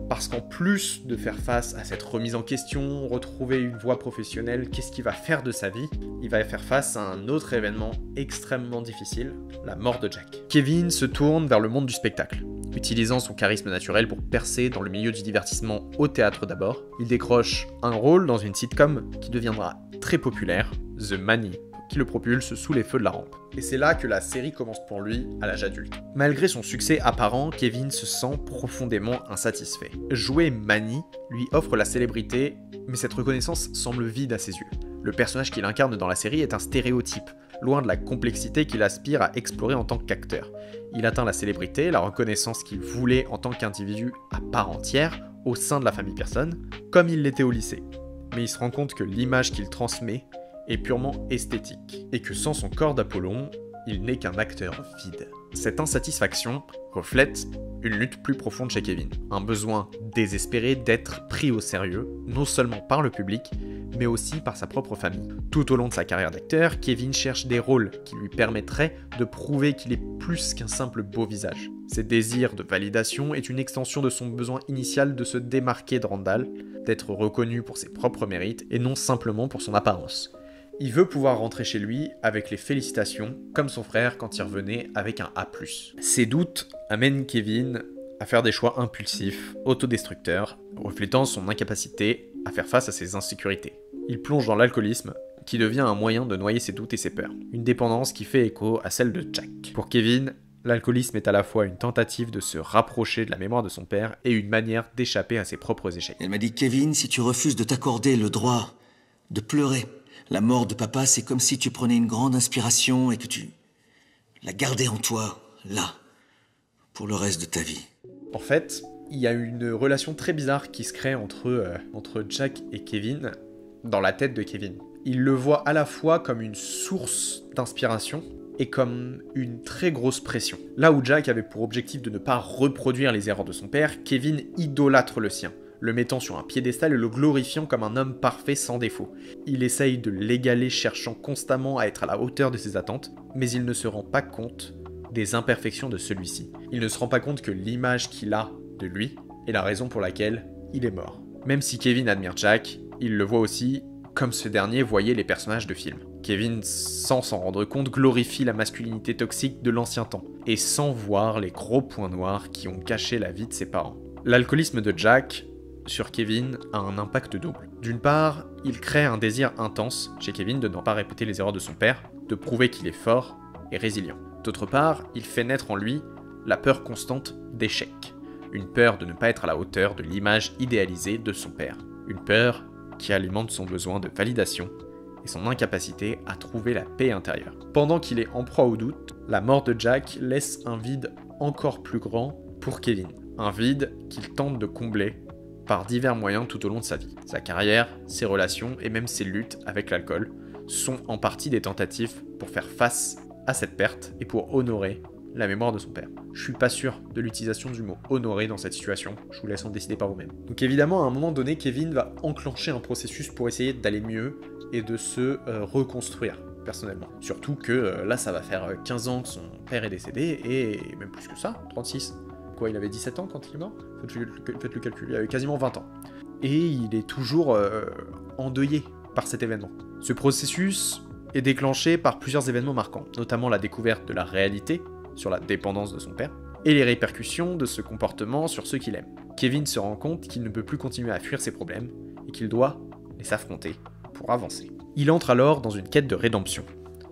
Parce qu'en plus de faire face à cette remise en question, retrouver une voie professionnelle, qu'est-ce qu'il va faire de sa vie? Il va faire face à un autre événement extrêmement difficile, la mort de Jack. Kevin se tourne vers le monde du spectacle. Utilisant son charisme naturel pour percer dans le milieu du divertissement au théâtre d'abord, il décroche un rôle dans une sitcom qui deviendra très populaire, The Manny, qui le propulse sous les feux de la rampe. Et c'est là que la série commence pour lui à l'âge adulte. Malgré son succès apparent, Kevin se sent profondément insatisfait. Jouer Manny lui offre la célébrité, mais cette reconnaissance semble vide à ses yeux. Le personnage qu'il incarne dans la série est un stéréotype, loin de la complexité qu'il aspire à explorer en tant qu'acteur. Il atteint la célébrité, la reconnaissance qu'il voulait en tant qu'individu à part entière, au sein de la famille Pearson, comme il l'était au lycée. Mais il se rend compte que l'image qu'il transmet est purement esthétique, et que sans son corps d'Apollon, il n'est qu'un acteur vide. Cette insatisfaction reflète une lutte plus profonde chez Kevin, un besoin désespéré d'être pris au sérieux, non seulement par le public, mais aussi par sa propre famille. Tout au long de sa carrière d'acteur, Kevin cherche des rôles qui lui permettraient de prouver qu'il est plus qu'un simple beau visage. Ses désirs de validation est une extension de son besoin initial de se démarquer de Randall, d'être reconnu pour ses propres mérites et non simplement pour son apparence. Il veut pouvoir rentrer chez lui avec les félicitations, comme son frère quand il revenait avec un A+. Ses doutes amènent Kevin à faire des choix impulsifs, autodestructeurs, reflétant son incapacité à faire face à ses insécurités. Il plonge dans l'alcoolisme, qui devient un moyen de noyer ses doutes et ses peurs. Une dépendance qui fait écho à celle de Jack. Pour Kevin, l'alcoolisme est à la fois une tentative de se rapprocher de la mémoire de son père et une manière d'échapper à ses propres échecs. Elle m'a dit, Kevin, si tu refuses de t'accorder le droit de pleurer, la mort de papa, c'est comme si tu prenais une grande inspiration et que tu la gardais en toi, là, pour le reste de ta vie. En fait, il y a une relation très bizarre qui se crée entre Jack et Kevin, dans la tête de Kevin. Il le voit à la fois comme une source d'inspiration et comme une très grosse pression. Là où Jack avait pour objectif de ne pas reproduire les erreurs de son père, Kevin idolâtre le sien, le mettant sur un piédestal et le glorifiant comme un homme parfait sans défaut. Il essaye de l'égaler, cherchant constamment à être à la hauteur de ses attentes, mais il ne se rend pas compte des imperfections de celui-ci. Il ne se rend pas compte que l'image qu'il a de lui est la raison pour laquelle il est mort. Même si Kevin admire Jack, il le voit aussi comme ce dernier voyait les personnages de films. Kevin, sans s'en rendre compte, glorifie la masculinité toxique de l'ancien temps, et sans voir les gros points noirs qui ont caché la vie de ses parents. L'alcoolisme de Jack sur Kevin a un impact double. D'une part, il crée un désir intense chez Kevin de ne pas répéter les erreurs de son père, de prouver qu'il est fort et résilient. D'autre part, il fait naître en lui la peur constante d'échec. Une peur de ne pas être à la hauteur de l'image idéalisée de son père. Une peur qui alimente son besoin de validation et son incapacité à trouver la paix intérieure. Pendant qu'il est en proie au doute, la mort de Jack laisse un vide encore plus grand pour Kevin. Un vide qu'il tente de combler par divers moyens tout au long de sa vie. Sa carrière, ses relations et même ses luttes avec l'alcool sont en partie des tentatives pour faire face à cette perte et pour honorer la mémoire de son père. Je suis pas sûr de l'utilisation du mot honorer dans cette situation, je vous laisse en décider par vous-même. Donc évidemment, à un moment donné, Kevin va enclencher un processus pour essayer d'aller mieux et de se reconstruire personnellement. Surtout que là, ça va faire 15 ans que son père est décédé, et même plus que ça, 36. Quoi, il avait 17 ans quand il est mort? Faites le calcul, il avait quasiment 20 ans. Et il est toujours endeuillé par cet événement. Ce processus est déclenché par plusieurs événements marquants, notamment la découverte de la réalité sur la dépendance de son père, et les répercussions de ce comportement sur ceux qu'il aime. Kevin se rend compte qu'il ne peut plus continuer à fuir ses problèmes, et qu'il doit les affronter pour avancer. Il entre alors dans une quête de rédemption.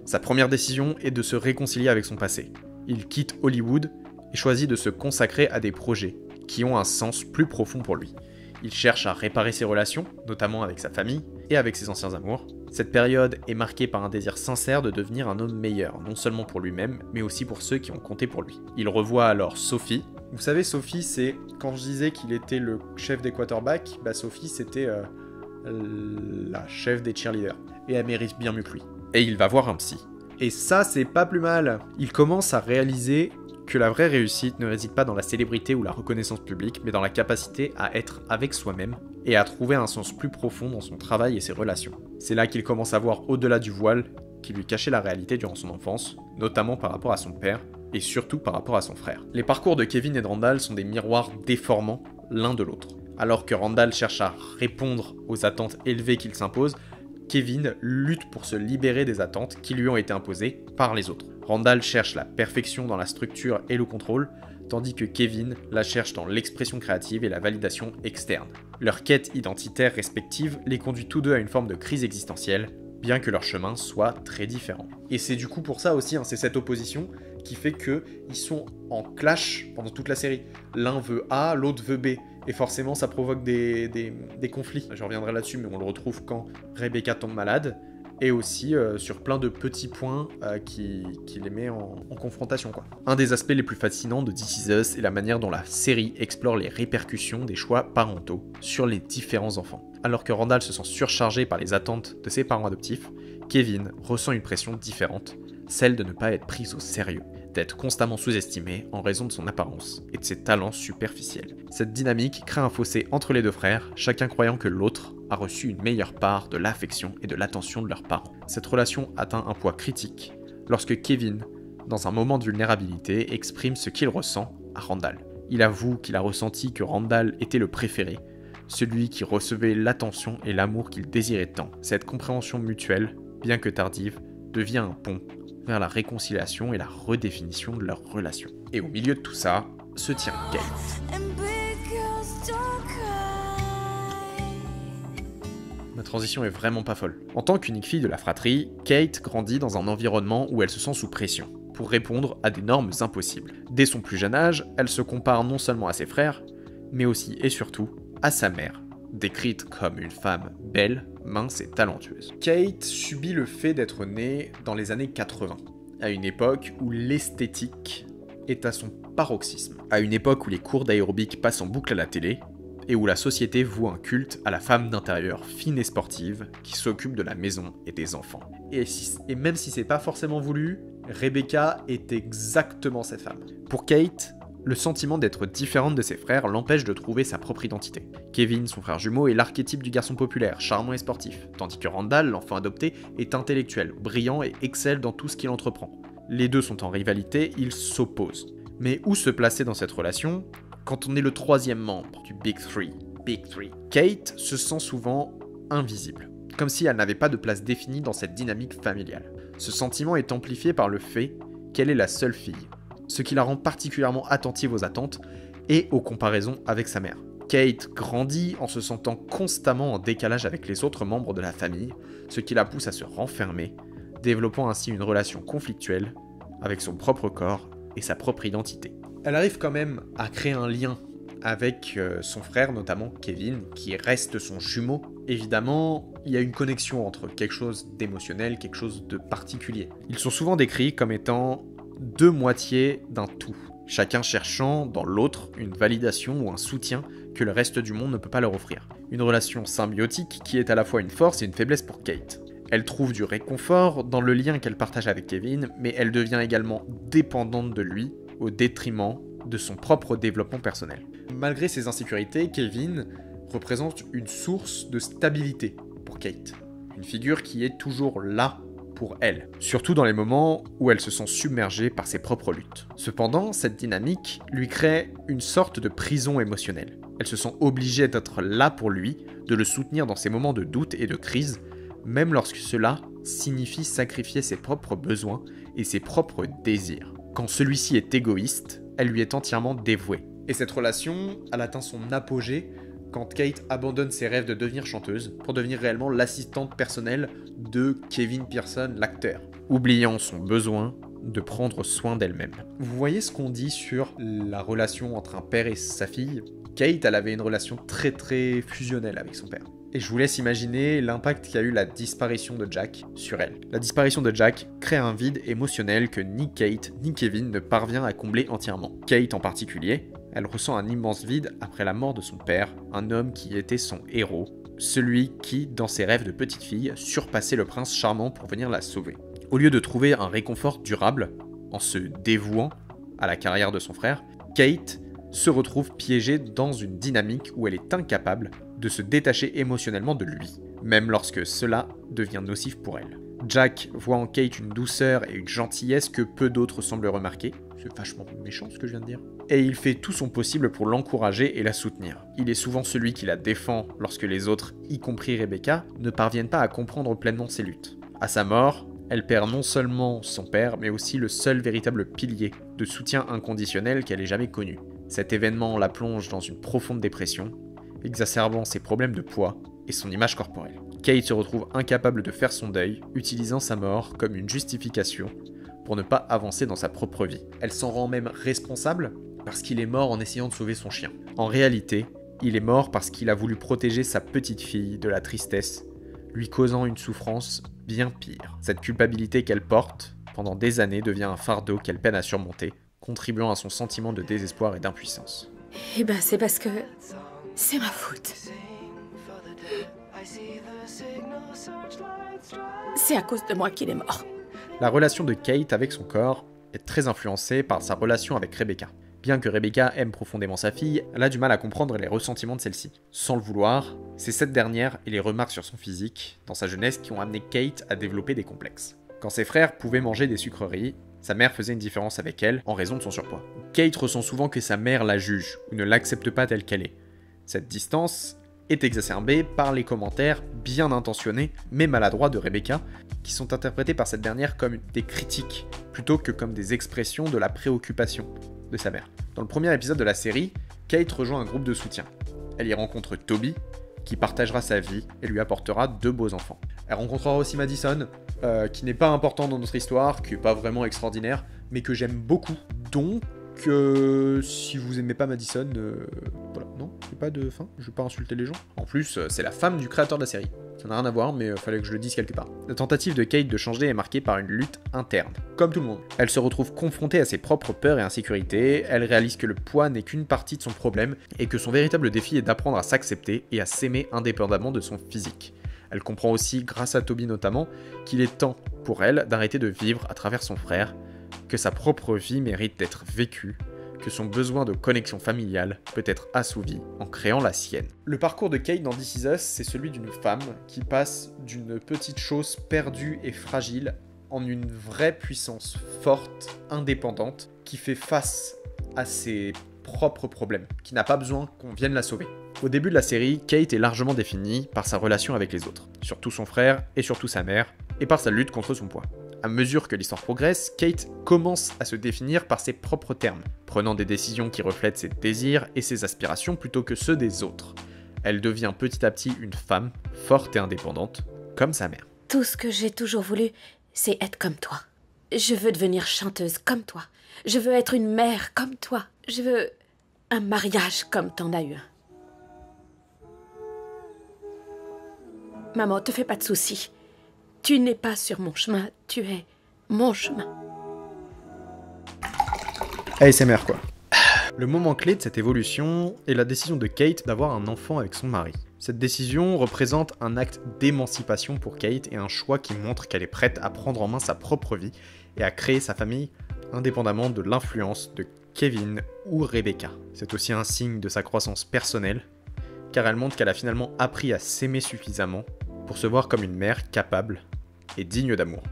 Sa première décision est de se réconcilier avec son passé. Il quitte Hollywood et choisit de se consacrer à des projets qui ont un sens plus profond pour lui. Il cherche à réparer ses relations, notamment avec sa famille et avec ses anciens amours. Cette période est marquée par un désir sincère de devenir un homme meilleur, non seulement pour lui-même, mais aussi pour ceux qui ont compté pour lui. Il revoit alors Sophie. Vous savez, Sophie, c'est... Quand je disais qu'il était le chef des quarterbacks, bah Sophie, c'était la chef des cheerleaders. Et elle mérite bien mieux que lui. Et il va voir un psy. Et ça, c'est pas plus mal. Il commence à réaliser que la vraie réussite ne réside pas dans la célébrité ou la reconnaissance publique, mais dans la capacité à être avec soi-même et à trouver un sens plus profond dans son travail et ses relations. C'est là qu'il commence à voir au-delà du voile qui lui cachait la réalité durant son enfance, notamment par rapport à son père et surtout par rapport à son frère. Les parcours de Kevin et de Randall sont des miroirs déformants l'un de l'autre. Alors que Randall cherche à répondre aux attentes élevées qu'il s'impose, Kevin lutte pour se libérer des attentes qui lui ont été imposées par les autres. Randall cherche la perfection dans la structure et le contrôle, tandis que Kevin la cherche dans l'expression créative et la validation externe. Leur quête identitaire respective les conduit tous deux à une forme de crise existentielle, bien que leur chemin soit très différent. Et c'est du coup pour ça aussi, c'est cette opposition qui fait qu'ils sont en clash pendant toute la série. L'un veut A, l'autre veut B. Et forcément, ça provoque des conflits. Je reviendrai là-dessus, mais on le retrouve quand Rebecca tombe malade, et aussi sur plein de petits points qui les met en confrontation, quoi. Un des aspects les plus fascinants de This Is Us est la manière dont la série explore les répercussions des choix parentaux sur les différents enfants. Alors que Randall se sent surchargé par les attentes de ses parents adoptifs, Kevin ressent une pression différente, celle de ne pas être pris au sérieux, d'être constamment sous-estimé en raison de son apparence et de ses talents superficiels. Cette dynamique crée un fossé entre les deux frères, chacun croyant que l'autre a reçu une meilleure part de l'affection et de l'attention de leurs parents. Cette relation atteint un poids critique lorsque Kevin, dans un moment de vulnérabilité, exprime ce qu'il ressent à Randall. Il avoue qu'il a ressenti que Randall était le préféré, celui qui recevait l'attention et l'amour qu'il désirait tant. Cette compréhension mutuelle, bien que tardive, devient un pont vers la réconciliation et la redéfinition de leur relation. Et au milieu de tout ça, se tient Kate. Ma transition est vraiment pas folle. En tant qu'unique fille de la fratrie, Kate grandit dans un environnement où elle se sent sous pression, pour répondre à des normes impossibles. Dès son plus jeune âge, elle se compare non seulement à ses frères, mais aussi et surtout à sa mère, décrite comme une femme belle, mince et talentueuse. Kate subit le fait d'être née dans les années 80, à une époque où l'esthétique est à son paroxysme, à une époque où les cours d'aérobic passent en boucle à la télé, et où la société voue un culte à la femme d'intérieur fine et sportive qui s'occupe de la maison et des enfants. Et même si c'est pas forcément voulu, Rebecca est exactement cette femme. Pour Kate, le sentiment d'être différente de ses frères l'empêche de trouver sa propre identité. Kevin, son frère jumeau, est l'archétype du garçon populaire, charmant et sportif, tandis que Randall, l'enfant adopté, est intellectuel, brillant et excelle dans tout ce qu'il entreprend. Les deux sont en rivalité, ils s'opposent. Mais où se placer dans cette relation quand on est le troisième membre du Big Three? Kate se sent souvent invisible. comme si elle n'avait pas de place définie dans cette dynamique familiale. Ce sentiment est amplifié par le fait qu'elle est la seule fille, ce qui la rend particulièrement attentive aux attentes et aux comparaisons avec sa mère. Kate grandit en se sentant constamment en décalage avec les autres membres de la famille, ce qui la pousse à se renfermer, développant ainsi une relation conflictuelle avec son propre corps et sa propre identité. Elle arrive quand même à créer un lien avec son frère, notamment Kevin, qui reste son jumeau. Évidemment, il y a une connexion entre quelque chose d'émotionnel, quelque chose de particulier. Ils sont souvent décrits comme étant deux moitiés d'un tout, chacun cherchant dans l'autre une validation ou un soutien que le reste du monde ne peut pas leur offrir. Une relation symbiotique qui est à la fois une force et une faiblesse pour Kate. Elle trouve du réconfort dans le lien qu'elle partage avec Kevin, mais elle devient également dépendante de lui, au détriment de son propre développement personnel. Malgré ses insécurités, Kevin représente une source de stabilité pour Kate. Une figure qui est toujours là pour elle, surtout dans les moments où elle se sent submergée par ses propres luttes. Cependant, cette dynamique lui crée une sorte de prison émotionnelle. Elle se sent obligée d'être là pour lui, de le soutenir dans ses moments de doute et de crise, même lorsque cela signifie sacrifier ses propres besoins et ses propres désirs. Quand celui-ci est égoïste, elle lui est entièrement dévouée. Et cette relation, elle atteint son apogée quand Kate abandonne ses rêves de devenir chanteuse pour devenir réellement l'assistante personnelle de Kevin Pearson, l'acteur, oubliant son besoin de prendre soin d'elle-même. Vous voyez ce qu'on dit sur la relation entre un père et sa fille ? Kate, elle avait une relation très fusionnelle avec son père. Et je vous laisse imaginer l'impact qu'a eu la disparition de Jack sur elle. La disparition de Jack crée un vide émotionnel que ni Kate ni Kevin ne parvient à combler entièrement. Kate en particulier, elle ressent un immense vide après la mort de son père, un homme qui était son héros, celui qui, dans ses rêves de petite fille, surpassait le prince charmant pour venir la sauver. Au lieu de trouver un réconfort durable, en se dévouant à la carrière de son frère, Kate se retrouve piégée dans une dynamique où elle est incapable de se détacher émotionnellement de lui, même lorsque cela devient nocif pour elle. Jack voit en Kate une douceur et une gentillesse que peu d'autres semblent remarquer. C'est vachement méchant ce que je viens de dire. Et il fait tout son possible pour l'encourager et la soutenir. Il est souvent celui qui la défend lorsque les autres, y compris Rebecca, ne parviennent pas à comprendre pleinement ses luttes. À sa mort, elle perd non seulement son père, mais aussi le seul véritable pilier de soutien inconditionnel qu'elle ait jamais connu. Cet événement la plonge dans une profonde dépression, exacerbant ses problèmes de poids et son image corporelle. Kate se retrouve incapable de faire son deuil, utilisant sa mort comme une justification pour ne pas avancer dans sa propre vie. Elle s'en rend même responsable parce qu'il est mort en essayant de sauver son chien. En réalité, il est mort parce qu'il a voulu protéger sa petite fille de la tristesse, lui causant une souffrance bien pire. Cette culpabilité qu'elle porte pendant des années devient un fardeau qu'elle peine à surmonter, contribuant à son sentiment de désespoir et d'impuissance. Eh ben, c'est parce que c'est ma faute. C'est à cause de moi qu'il est mort. La relation de Kate avec son corps est très influencée par sa relation avec Rebecca. Bien que Rebecca aime profondément sa fille, elle a du mal à comprendre les ressentiments de celle-ci. Sans le vouloir, c'est cette dernière et les remarques sur son physique, dans sa jeunesse, qui ont amené Kate à développer des complexes. Quand ses frères pouvaient manger des sucreries, sa mère faisait une différence avec elle en raison de son surpoids. Kate ressent souvent que sa mère la juge ou ne l'accepte pas telle qu'elle est. Cette distance est exacerbée par les commentaires bien intentionnés mais maladroits de Rebecca, qui sont interprétés par cette dernière comme des critiques, plutôt que comme des expressions de la préoccupation de sa mère. Dans le premier épisode de la série, Kate rejoint un groupe de soutien. Elle y rencontre Toby, qui partagera sa vie et lui apportera 2 beaux enfants. Elle rencontrera aussi Madison, qui n'est pas important dans notre histoire, qui n'est pas vraiment extraordinaire, mais que j'aime beaucoup. Donc, si vous aimez pas Madison, voilà, non, j'ai pas de fin, je vais pas insulter les gens. En plus, c'est la femme du créateur de la série. Ça n'a rien à voir, mais fallait que je le dise quelque part. La tentative de Kate de changer est marquée par une lutte interne, comme tout le monde. Elle se retrouve confrontée à ses propres peurs et insécurités, elle réalise que le poids n'est qu'une partie de son problème, et que son véritable défi est d'apprendre à s'accepter et à s'aimer indépendamment de son physique. Elle comprend aussi, grâce à Toby notamment, qu'il est temps pour elle d'arrêter de vivre à travers son frère, que sa propre vie mérite d'être vécue, que son besoin de connexion familiale peut être assouvi en créant la sienne. Le parcours de Kate dans This Is Us, c'est celui d'une femme qui passe d'une petite chose perdue et fragile en une vraie puissance forte, indépendante, qui fait face à ses propres problèmes, qui n'a pas besoin qu'on vienne la sauver. Au début de la série, Kate est largement définie par sa relation avec les autres, surtout son frère et surtout sa mère, et par sa lutte contre son poids. À mesure que l'histoire progresse, Kate commence à se définir par ses propres termes, prenant des décisions qui reflètent ses désirs et ses aspirations plutôt que ceux des autres. Elle devient petit à petit une femme forte et indépendante, comme sa mère. Tout ce que j'ai toujours voulu, c'est être comme toi. Je veux devenir chanteuse comme toi. Je veux être une mère comme toi. Je veux un mariage comme t'en as eu un. Maman, te fais pas de soucis. Tu n'es pas sur mon chemin, tu es mon chemin. ASMR quoi. Le moment clé de cette évolution est la décision de Kate d'avoir un enfant avec son mari. Cette décision représente un acte d'émancipation pour Kate et un choix qui montre qu'elle est prête à prendre en main sa propre vie et à créer sa famille indépendamment de l'influence de Kevin ou Rebecca. C'est aussi un signe de sa croissance personnelle, car elle montre qu'elle a finalement appris à s'aimer suffisamment pour se voir comme une mère capable et digne d'amour.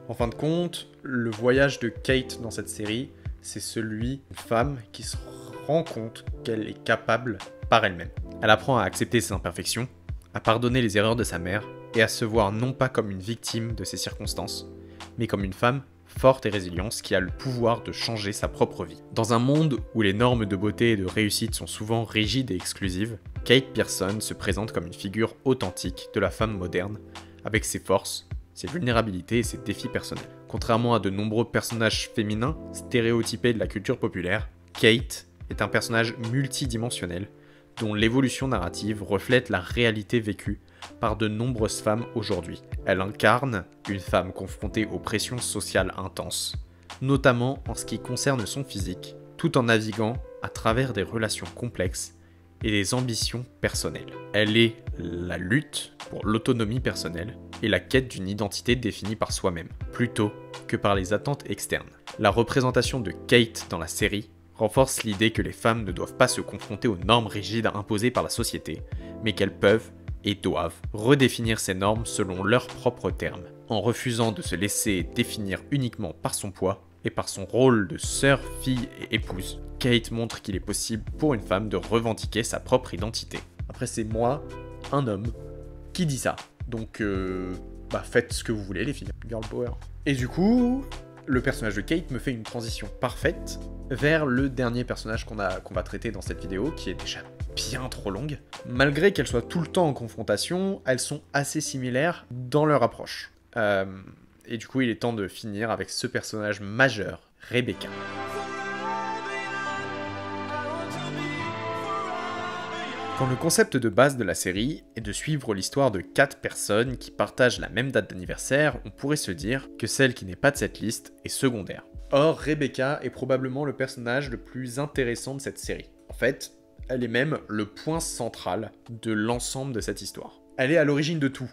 En fin de compte, le voyage de Kate dans cette série, c'est celui d'une femme qui se rend compte qu'elle est capable par elle-même. Elle apprend à accepter ses imperfections, à pardonner les erreurs de sa mère et à se voir non pas comme une victime de ses circonstances, mais comme une femme forte et résiliente qui a le pouvoir de changer sa propre vie. Dans un monde où les normes de beauté et de réussite sont souvent rigides et exclusives, Kate Pierson se présente comme une figure authentique de la femme moderne, avec ses forces, ses vulnérabilités et ses défis personnels. Contrairement à de nombreux personnages féminins stéréotypés de la culture populaire, Kate est un personnage multidimensionnel dont l'évolution narrative reflète la réalité vécue par de nombreuses femmes aujourd'hui. Elle incarne une femme confrontée aux pressions sociales intenses, notamment en ce qui concerne son physique, tout en naviguant à travers des relations complexes et des ambitions personnelles. Elle est la lutte pour l'autonomie personnelle et la quête d'une identité définie par soi-même, plutôt que par les attentes externes. La représentation de Kate dans la série renforce l'idée que les femmes ne doivent pas se confronter aux normes rigides imposées par la société, mais qu'elles peuvent et doivent redéfinir ces normes selon leurs propres termes, en refusant de se laisser définir uniquement par son poids et par son rôle de sœur, fille et épouse. Kate montre qu'il est possible pour une femme de revendiquer sa propre identité. Après c'est moi, un homme, qui dit ça. Donc faites ce que vous voulez les filles, girl power. Et du coup, le personnage de Kate me fait une transition parfaite vers le dernier personnage qu'on va traiter dans cette vidéo, qui est déjà bien trop longue. Malgré qu'elles soient tout le temps en confrontation, elles sont assez similaires dans leur approche. Et du coup, il est temps de finir avec ce personnage majeur, Rebecca. Quand le concept de base de la série est de suivre l'histoire de 4 personnes qui partagent la même date d'anniversaire, on pourrait se dire que celle qui n'est pas de cette liste est secondaire. Or, Rebecca est probablement le personnage le plus intéressant de cette série. En fait, elle est même le point central de l'ensemble de cette histoire. Elle est à l'origine de tout.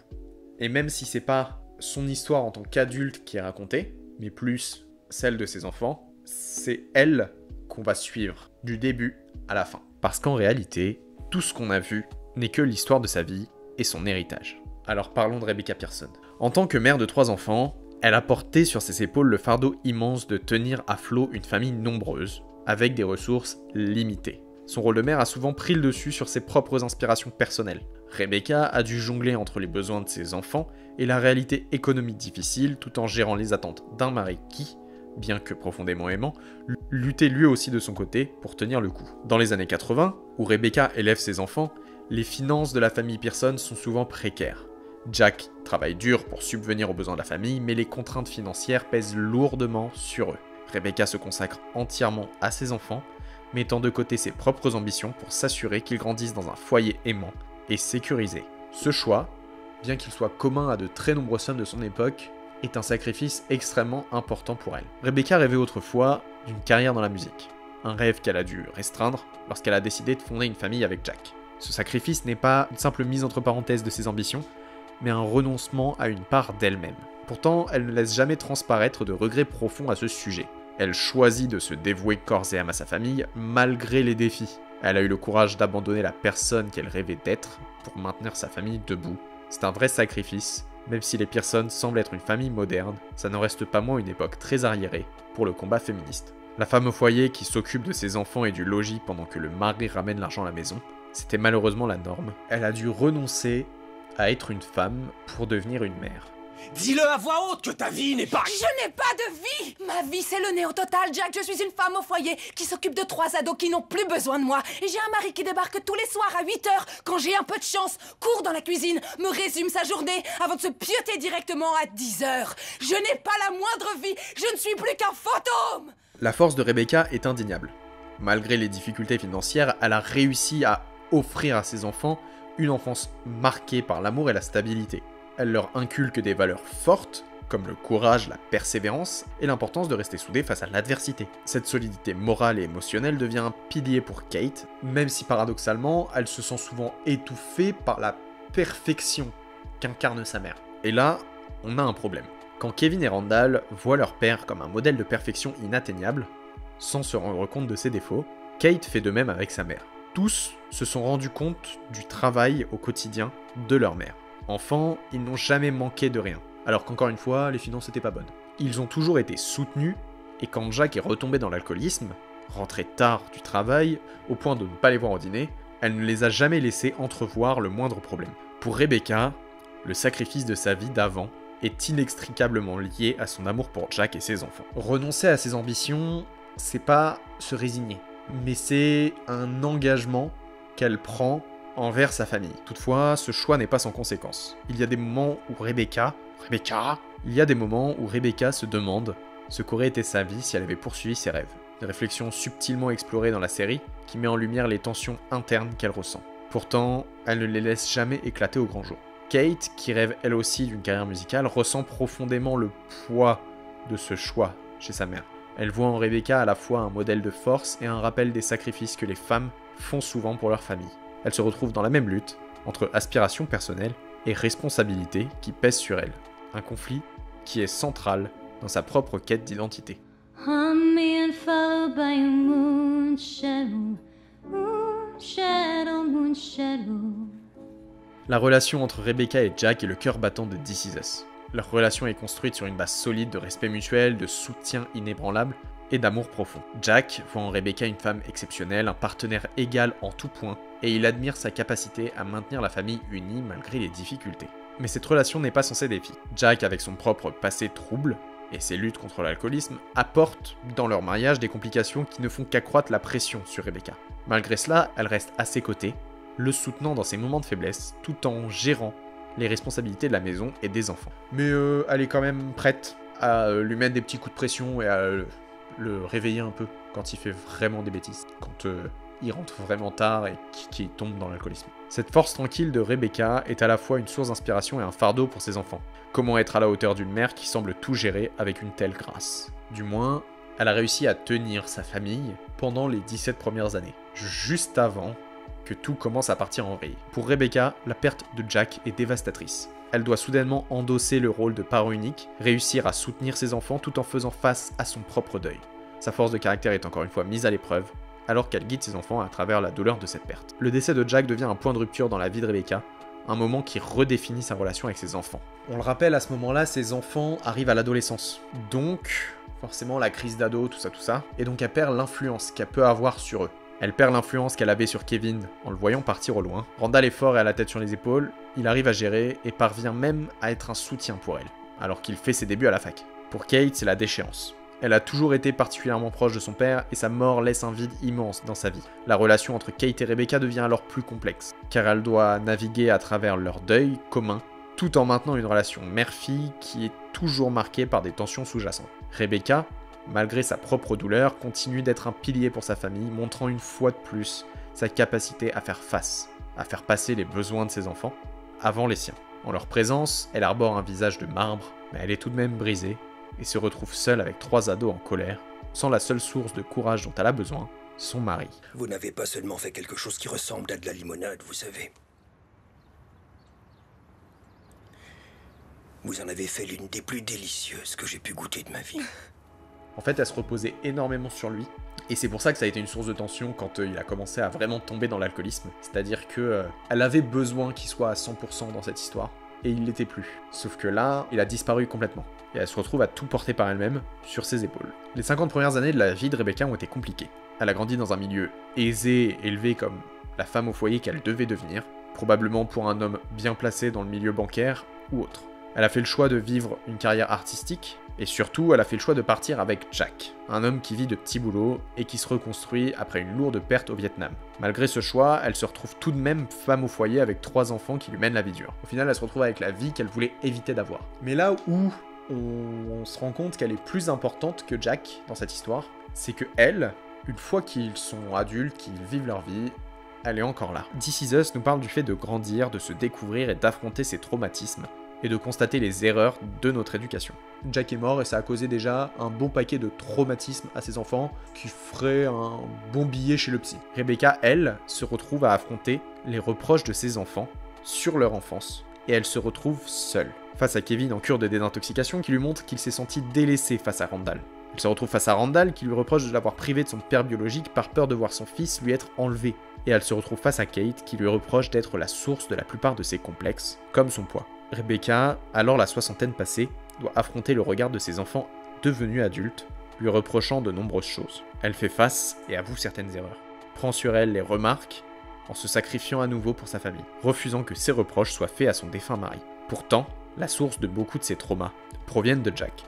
Et même si c'est pas son histoire en tant qu'adulte qui est racontée, mais plus celle de ses enfants, c'est elle qu'on va suivre du début à la fin. Parce qu'en réalité, tout ce qu'on a vu n'est que l'histoire de sa vie et son héritage. Alors parlons de Rebecca Pierson. En tant que mère de 3 enfants, elle a porté sur ses épaules le fardeau immense de tenir à flot une famille nombreuse, avec des ressources limitées. Son rôle de mère a souvent pris le dessus sur ses propres inspirations personnelles. Rebecca a dû jongler entre les besoins de ses enfants et la réalité économique difficile, tout en gérant les attentes d'un mari qui, bien que profondément aimant, luttait lui aussi de son côté pour tenir le coup. Dans les années 80, où Rebecca élève ses enfants, les finances de la famille Pierson sont souvent précaires. Jack travaille dur pour subvenir aux besoins de la famille, mais les contraintes financières pèsent lourdement sur eux. Rebecca se consacre entièrement à ses enfants, mettant de côté ses propres ambitions pour s'assurer qu'ils grandissent dans un foyer aimant et sécurisé. Ce choix, bien qu'il soit commun à de très nombreuses femmes de son époque, est un sacrifice extrêmement important pour elle. Rebecca rêvait autrefois d'une carrière dans la musique, un rêve qu'elle a dû restreindre lorsqu'elle a décidé de fonder une famille avec Jack. Ce sacrifice n'est pas une simple mise entre parenthèses de ses ambitions, mais un renoncement à une part d'elle-même. Pourtant, elle ne laisse jamais transparaître de regrets profonds à ce sujet. Elle choisit de se dévouer corps et âme à sa famille, malgré les défis. Elle a eu le courage d'abandonner la personne qu'elle rêvait d'être pour maintenir sa famille debout. C'est un vrai sacrifice. Même si les Pierson semblent être une famille moderne, ça n'en reste pas moins une époque très arriérée pour le combat féministe. La femme au foyer qui s'occupe de ses enfants et du logis pendant que le mari ramène l'argent à la maison c'était malheureusement la norme. Elle a dû renoncer à être une femme pour devenir une mère. Dis-le à voix haute que ta vie n'est pas... Je n'ai pas de vie! Ma vie, c'est le néant total, Jack. Je suis une femme au foyer qui s'occupe de 3 ados qui n'ont plus besoin de moi. Et j'ai un mari qui débarque tous les soirs à 8 h, quand j'ai un peu de chance, court dans la cuisine, me résume sa journée avant de se pieuter directement à 10 h. Je n'ai pas la moindre vie. Je ne suis plus qu'un fantôme! La force de Rebecca est indéniable. Malgré les difficultés financières, elle a réussi à offrir à ses enfants une enfance marquée par l'amour et la stabilité. Elle leur inculque des valeurs fortes, comme le courage, la persévérance et l'importance de rester soudés face à l'adversité. Cette solidité morale et émotionnelle devient un pilier pour Kate, même si paradoxalement, elle se sent souvent étouffée par la perfection qu'incarne sa mère. Et là, on a un problème. Quand Kevin et Randall voient leur père comme un modèle de perfection inatteignable, sans se rendre compte de ses défauts, Kate fait de même avec sa mère. Tous se sont rendus compte du travail au quotidien de leur mère. Enfants, ils n'ont jamais manqué de rien, alors qu'encore une fois, les finances n'étaient pas bonnes. Ils ont toujours été soutenus, et quand Jack est retombé dans l'alcoolisme, rentré tard du travail, au point de ne pas les voir au dîner, elle ne les a jamais laissés entrevoir le moindre problème. Pour Rebecca, le sacrifice de sa vie d'avant est inextricablement lié à son amour pour Jack et ses enfants. Renoncer à ses ambitions, c'est pas se résigner, mais c'est un engagement qu'elle prend envers sa famille. Toutefois, ce choix n'est pas sans conséquences. Il y a des moments où Rebecca se demande ce qu'aurait été sa vie si elle avait poursuivi ses rêves. Des réflexions subtilement explorées dans la série qui met en lumière les tensions internes qu'elle ressent. Pourtant, elle ne les laisse jamais éclater au grand jour. Kate, qui rêve elle aussi d'une carrière musicale, ressent profondément le poids de ce choix chez sa mère. Elle voit en Rebecca à la fois un modèle de force et un rappel des sacrifices que les femmes font souvent pour leur famille. Elle se retrouve dans la même lutte entre aspiration personnelle et responsabilité qui pèse sur elle. Un conflit qui est central dans sa propre quête d'identité. La relation entre Rebecca et Jack est le cœur battant de This Is Us. Leur relation est construite sur une base solide de respect mutuel, de soutien inébranlable et d'amour profond. Jack voit en Rebecca une femme exceptionnelle, un partenaire égal en tout point, et il admire sa capacité à maintenir la famille unie malgré les difficultés. Mais cette relation n'est pas sans ses défis. Jack, avec son propre passé trouble et ses luttes contre l'alcoolisme, apporte dans leur mariage des complications qui ne font qu'accroître la pression sur Rebecca. Malgré cela, elle reste à ses côtés, le soutenant dans ses moments de faiblesse, tout en gérant les responsabilités de la maison et des enfants. Mais elle est quand même prête à lui mettre des petits coups de pression et à le réveiller un peu quand il fait vraiment des bêtises, quand il rentre vraiment tard et qu'il tombe dans l'alcoolisme. Cette force tranquille de Rebecca est à la fois une source d'inspiration et un fardeau pour ses enfants. Comment être à la hauteur d'une mère qui semble tout gérer avec une telle grâce? Du moins, elle a réussi à tenir sa famille pendant les 17 premières années, juste avant que tout commence à partir en vrille. Pour Rebecca, la perte de Jack est dévastatrice. Elle doit soudainement endosser le rôle de parent unique, réussir à soutenir ses enfants tout en faisant face à son propre deuil. Sa force de caractère est encore une fois mise à l'épreuve, alors qu'elle guide ses enfants à travers la douleur de cette perte. Le décès de Jack devient un point de rupture dans la vie de Rebecca, un moment qui redéfinit sa relation avec ses enfants. On le rappelle, à ce moment-là, ses enfants arrivent à l'adolescence. Donc, forcément, la crise d'ado, tout ça, et donc elle perd l'influence qu'elle peut avoir sur eux. Elle perd l'influence qu'elle avait sur Kevin en le voyant partir au loin. Randall est fort et a la tête sur les épaules, il arrive à gérer et parvient même à être un soutien pour elle, alors qu'il fait ses débuts à la fac. Pour Kate, c'est la déchéance. Elle a toujours été particulièrement proche de son père et sa mort laisse un vide immense dans sa vie. La relation entre Kate et Rebecca devient alors plus complexe, car elle doit naviguer à travers leur deuil commun, tout en maintenant une relation mère-fille qui est toujours marquée par des tensions sous-jacentes. Rebecca, malgré sa propre douleur, continue d'être un pilier pour sa famille, montrant une fois de plus sa capacité à faire face, à faire passer les besoins de ses enfants avant les siens. En leur présence, elle arbore un visage de marbre, mais elle est tout de même brisée et se retrouve seule avec 3 ados en colère, sans la seule source de courage dont elle a besoin, son mari. Vous n'avez pas seulement fait quelque chose qui ressemble à de la limonade, vous savez. Vous en avez fait l'une des plus délicieuses que j'ai pu goûter de ma vie. En fait, elle se reposait énormément sur lui, et c'est pour ça que ça a été une source de tension quand il a commencé à vraiment tomber dans l'alcoolisme. C'est-à-dire que elle avait besoin qu'il soit à 100% dans cette histoire, et il l'était plus. Sauf que là, il a disparu complètement, et elle se retrouve à tout porter par elle-même, sur ses épaules. Les 50 premières années de la vie de Rebecca ont été compliquées. Elle a grandi dans un milieu aisé, élevé comme la femme au foyer qu'elle devait devenir, probablement pour un homme bien placé dans le milieu bancaire ou autre. Elle a fait le choix de vivre une carrière artistique, et surtout, elle a fait le choix de partir avec Jack, un homme qui vit de petits boulots et qui se reconstruit après une lourde perte au Vietnam. Malgré ce choix, elle se retrouve tout de même femme au foyer avec 3 enfants qui lui mènent la vie dure. Au final, elle se retrouve avec la vie qu'elle voulait éviter d'avoir. Mais là où on se rend compte qu'elle est plus importante que Jack dans cette histoire, c'est que elle, une fois qu'ils sont adultes, qu'ils vivent leur vie, elle est encore là. This Is Us nous parle du fait de grandir, de se découvrir et d'affronter ses traumatismes, et de constater les erreurs de notre éducation. Jack est mort et ça a causé déjà un bon paquet de traumatismes à ses enfants qui ferait un bon billet chez le psy. Rebecca, elle, se retrouve à affronter les reproches de ses enfants sur leur enfance, et elle se retrouve seule, face à Kevin en cure de désintoxication qui lui montre qu'il s'est senti délaissé face à Randall. Elle se retrouve face à Randall qui lui reproche de l'avoir privé de son père biologique par peur de voir son fils lui être enlevé. Et elle se retrouve face à Kate qui lui reproche d'être la source de la plupart de ses complexes, comme son poids. Rebecca, alors la soixantaine passée, doit affronter le regard de ses enfants devenus adultes, lui reprochant de nombreuses choses. Elle fait face et avoue certaines erreurs, prend sur elle les remarques en se sacrifiant à nouveau pour sa famille, refusant que ses reproches soient faits à son défunt mari. Pourtant, la source de beaucoup de ses traumas proviennent de Jack.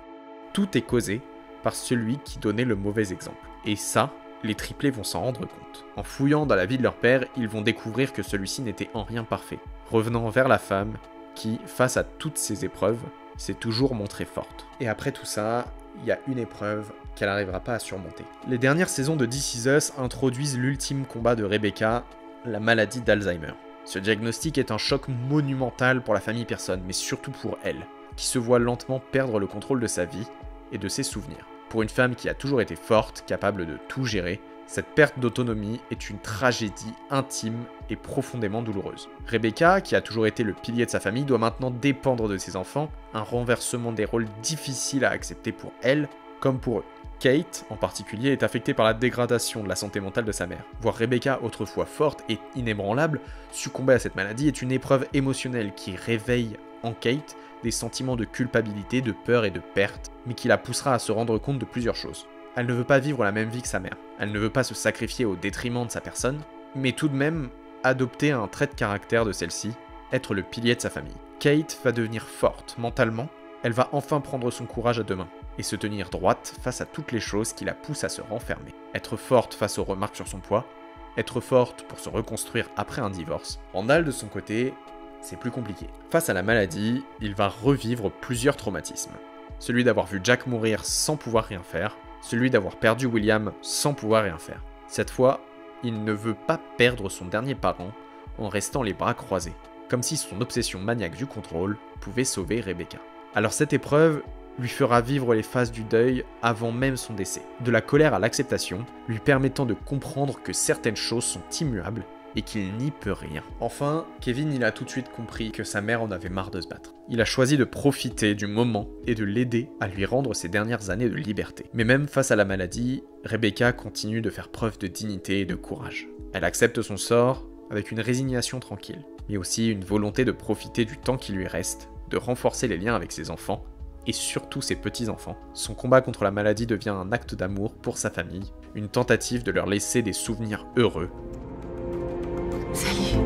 Tout est causé par celui qui donnait le mauvais exemple. Et ça, les triplés vont s'en rendre compte. En fouillant dans la vie de leur père, ils vont découvrir que celui-ci n'était en rien parfait, revenant vers la femme qui, face à toutes ces épreuves, s'est toujours montrée forte. Et après tout ça, il y a une épreuve qu'elle n'arrivera pas à surmonter. Les dernières saisons de This Is Us introduisent l'ultime combat de Rebecca, la maladie d'Alzheimer. Ce diagnostic est un choc monumental pour la famille Pearson, mais surtout pour elle, qui se voit lentement perdre le contrôle de sa vie et de ses souvenirs. Pour une femme qui a toujours été forte, capable de tout gérer, cette perte d'autonomie est une tragédie intime et profondément douloureuse. Rebecca, qui a toujours été le pilier de sa famille, doit maintenant dépendre de ses enfants, un renversement des rôles difficile à accepter pour elle comme pour eux. Kate, en particulier, est affectée par la dégradation de la santé mentale de sa mère. Voir Rebecca, autrefois forte et inébranlable, succomber à cette maladie est une épreuve émotionnelle qui réveille en Kate des sentiments de culpabilité, de peur et de perte, mais qui la poussera à se rendre compte de plusieurs choses. Elle ne veut pas vivre la même vie que sa mère, elle ne veut pas se sacrifier au détriment de sa personne, mais tout de même adopter un trait de caractère de celle-ci, être le pilier de sa famille. Kate va devenir forte mentalement, elle va enfin prendre son courage à deux mains, et se tenir droite face à toutes les choses qui la poussent à se renfermer. Être forte face aux remarques sur son poids, être forte pour se reconstruire après un divorce. Randall, de son côté, c'est plus compliqué. Face à la maladie, il va revivre plusieurs traumatismes. Celui d'avoir vu Jack mourir sans pouvoir rien faire, celui d'avoir perdu William sans pouvoir rien faire. Cette fois, il ne veut pas perdre son dernier parent en restant les bras croisés, comme si son obsession maniaque du contrôle pouvait sauver Rebecca. Alors cette épreuve lui fera vivre les phases du deuil avant même son décès, de la colère à l'acceptation, lui permettant de comprendre que certaines choses sont immuables et qu'il n'y peut rien. Enfin, Kevin il a tout de suite compris que sa mère en avait marre de se battre. Il a choisi de profiter du moment et de l'aider à lui rendre ses dernières années de liberté. Mais même face à la maladie, Rebecca continue de faire preuve de dignité et de courage. Elle accepte son sort avec une résignation tranquille, mais aussi une volonté de profiter du temps qui lui reste, de renforcer les liens avec ses enfants, et surtout ses petits-enfants. Son combat contre la maladie devient un acte d'amour pour sa famille, une tentative de leur laisser des souvenirs heureux. Salut.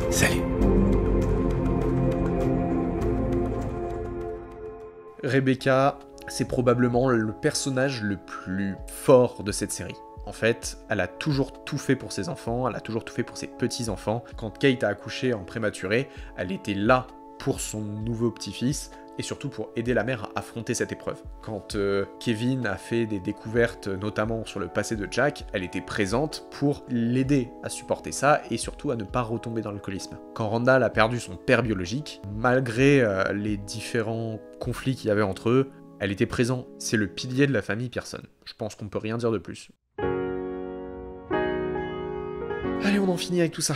Salut. Rebecca, c'est probablement le personnage le plus fort de cette série. En fait, elle a toujours tout fait pour ses enfants, elle a toujours tout fait pour ses petits-enfants. Quand Kate a accouché en prématuré, elle était là pour son nouveau petit-fils, et surtout pour aider la mère à affronter cette épreuve. Quand Kevin a fait des découvertes, notamment sur le passé de Jack, elle était présente pour l'aider à supporter ça, et surtout à ne pas retomber dans l'alcoolisme. Quand Randall a perdu son père biologique, malgré les différents conflits qu'il y avait entre eux, elle était présente. C'est le pilier de la famille Pearson. Je pense qu'on peut rien dire de plus. Allez, on en finit avec tout ça.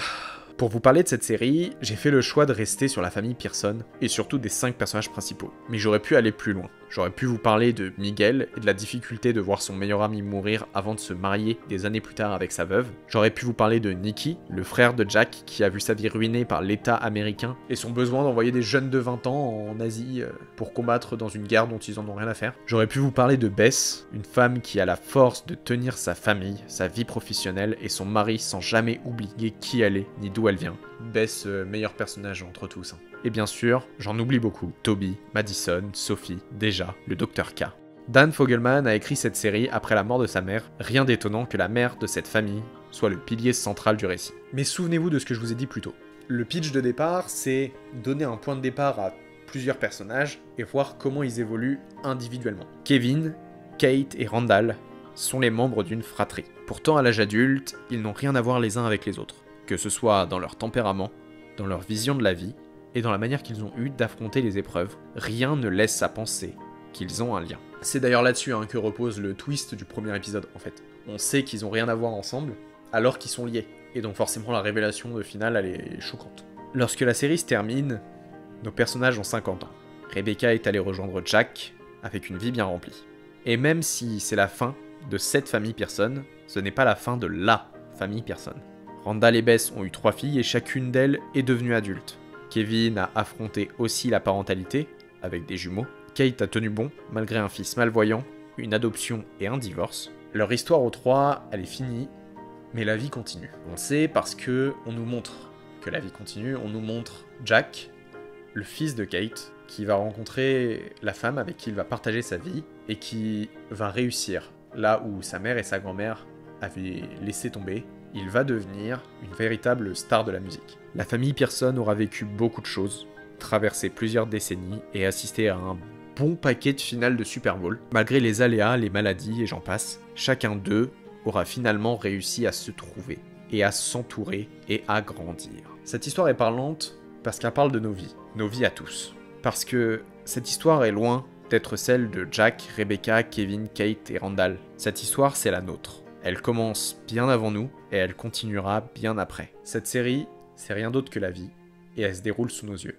Pour vous parler de cette série, j'ai fait le choix de rester sur la famille Pearson, et surtout des 5 personnages principaux. Mais j'aurais pu aller plus loin. J'aurais pu vous parler de Miguel et de la difficulté de voir son meilleur ami mourir avant de se marier des années plus tard avec sa veuve. J'aurais pu vous parler de Nicky, le frère de Jack qui a vu sa vie ruinée par l'État américain et son besoin d'envoyer des jeunes de 20 ans en Asie pour combattre dans une guerre dont ils en ont rien à faire. J'aurais pu vous parler de Bess, une femme qui a la force de tenir sa famille, sa vie professionnelle et son mari sans jamais oublier qui elle est ni d'où elle vient. Bess, meilleur personnage entre tous. Et bien sûr, j'en oublie beaucoup. Toby, Madison, Sophie, déjà, le Dr. K. Dan Fogelman a écrit cette série après la mort de sa mère, rien d'étonnant que la mère de cette famille soit le pilier central du récit. Mais souvenez-vous de ce que je vous ai dit plus tôt. Le pitch de départ, c'est donner un point de départ à plusieurs personnages et voir comment ils évoluent individuellement. Kevin, Kate et Randall sont les membres d'une fratrie. Pourtant, à l'âge adulte, ils n'ont rien à voir les uns avec les autres, que ce soit dans leur tempérament, dans leur vision de la vie, et dans la manière qu'ils ont eu d'affronter les épreuves. Rien ne laisse à penser qu'ils ont un lien. C'est d'ailleurs là-dessus que repose le twist du premier épisode, en fait. On sait qu'ils ont rien à voir ensemble, alors qu'ils sont liés. Et donc forcément la révélation de finale, elle est choquante. Lorsque la série se termine, nos personnages ont 50 ans. Rebecca est allée rejoindre Jack, avec une vie bien remplie. Et même si c'est la fin de cette famille Pearson, ce n'est pas la fin de LA famille Pearson. Randall et Bess ont eu 3 filles et chacune d'elles est devenue adulte. Kevin a affronté aussi la parentalité, avec des jumeaux. Kate a tenu bon, malgré un fils malvoyant, une adoption et un divorce. Leur histoire aux 3, elle est finie, mais la vie continue. On sait parce que on nous montre que la vie continue, on nous montre Jack, le fils de Kate, qui va rencontrer la femme avec qui il va partager sa vie, et qui va réussir. Là où sa mère et sa grand-mère avaient laissé tomber, il va devenir une véritable star de la musique. La famille Pearson aura vécu beaucoup de choses, traversé plusieurs décennies et assisté à un bon paquet de finales de Super Bowl. Malgré les aléas, les maladies et j'en passe, chacun d'eux aura finalement réussi à se trouver, et à s'entourer et à grandir. Cette histoire est parlante parce qu'elle parle de nos vies à tous. Parce que cette histoire est loin d'être celle de Jack, Rebecca, Kevin, Kate et Randall. Cette histoire, c'est la nôtre. Elle commence bien avant nous et elle continuera bien après. Cette série, c'est rien d'autre que la vie et elle se déroule sous nos yeux.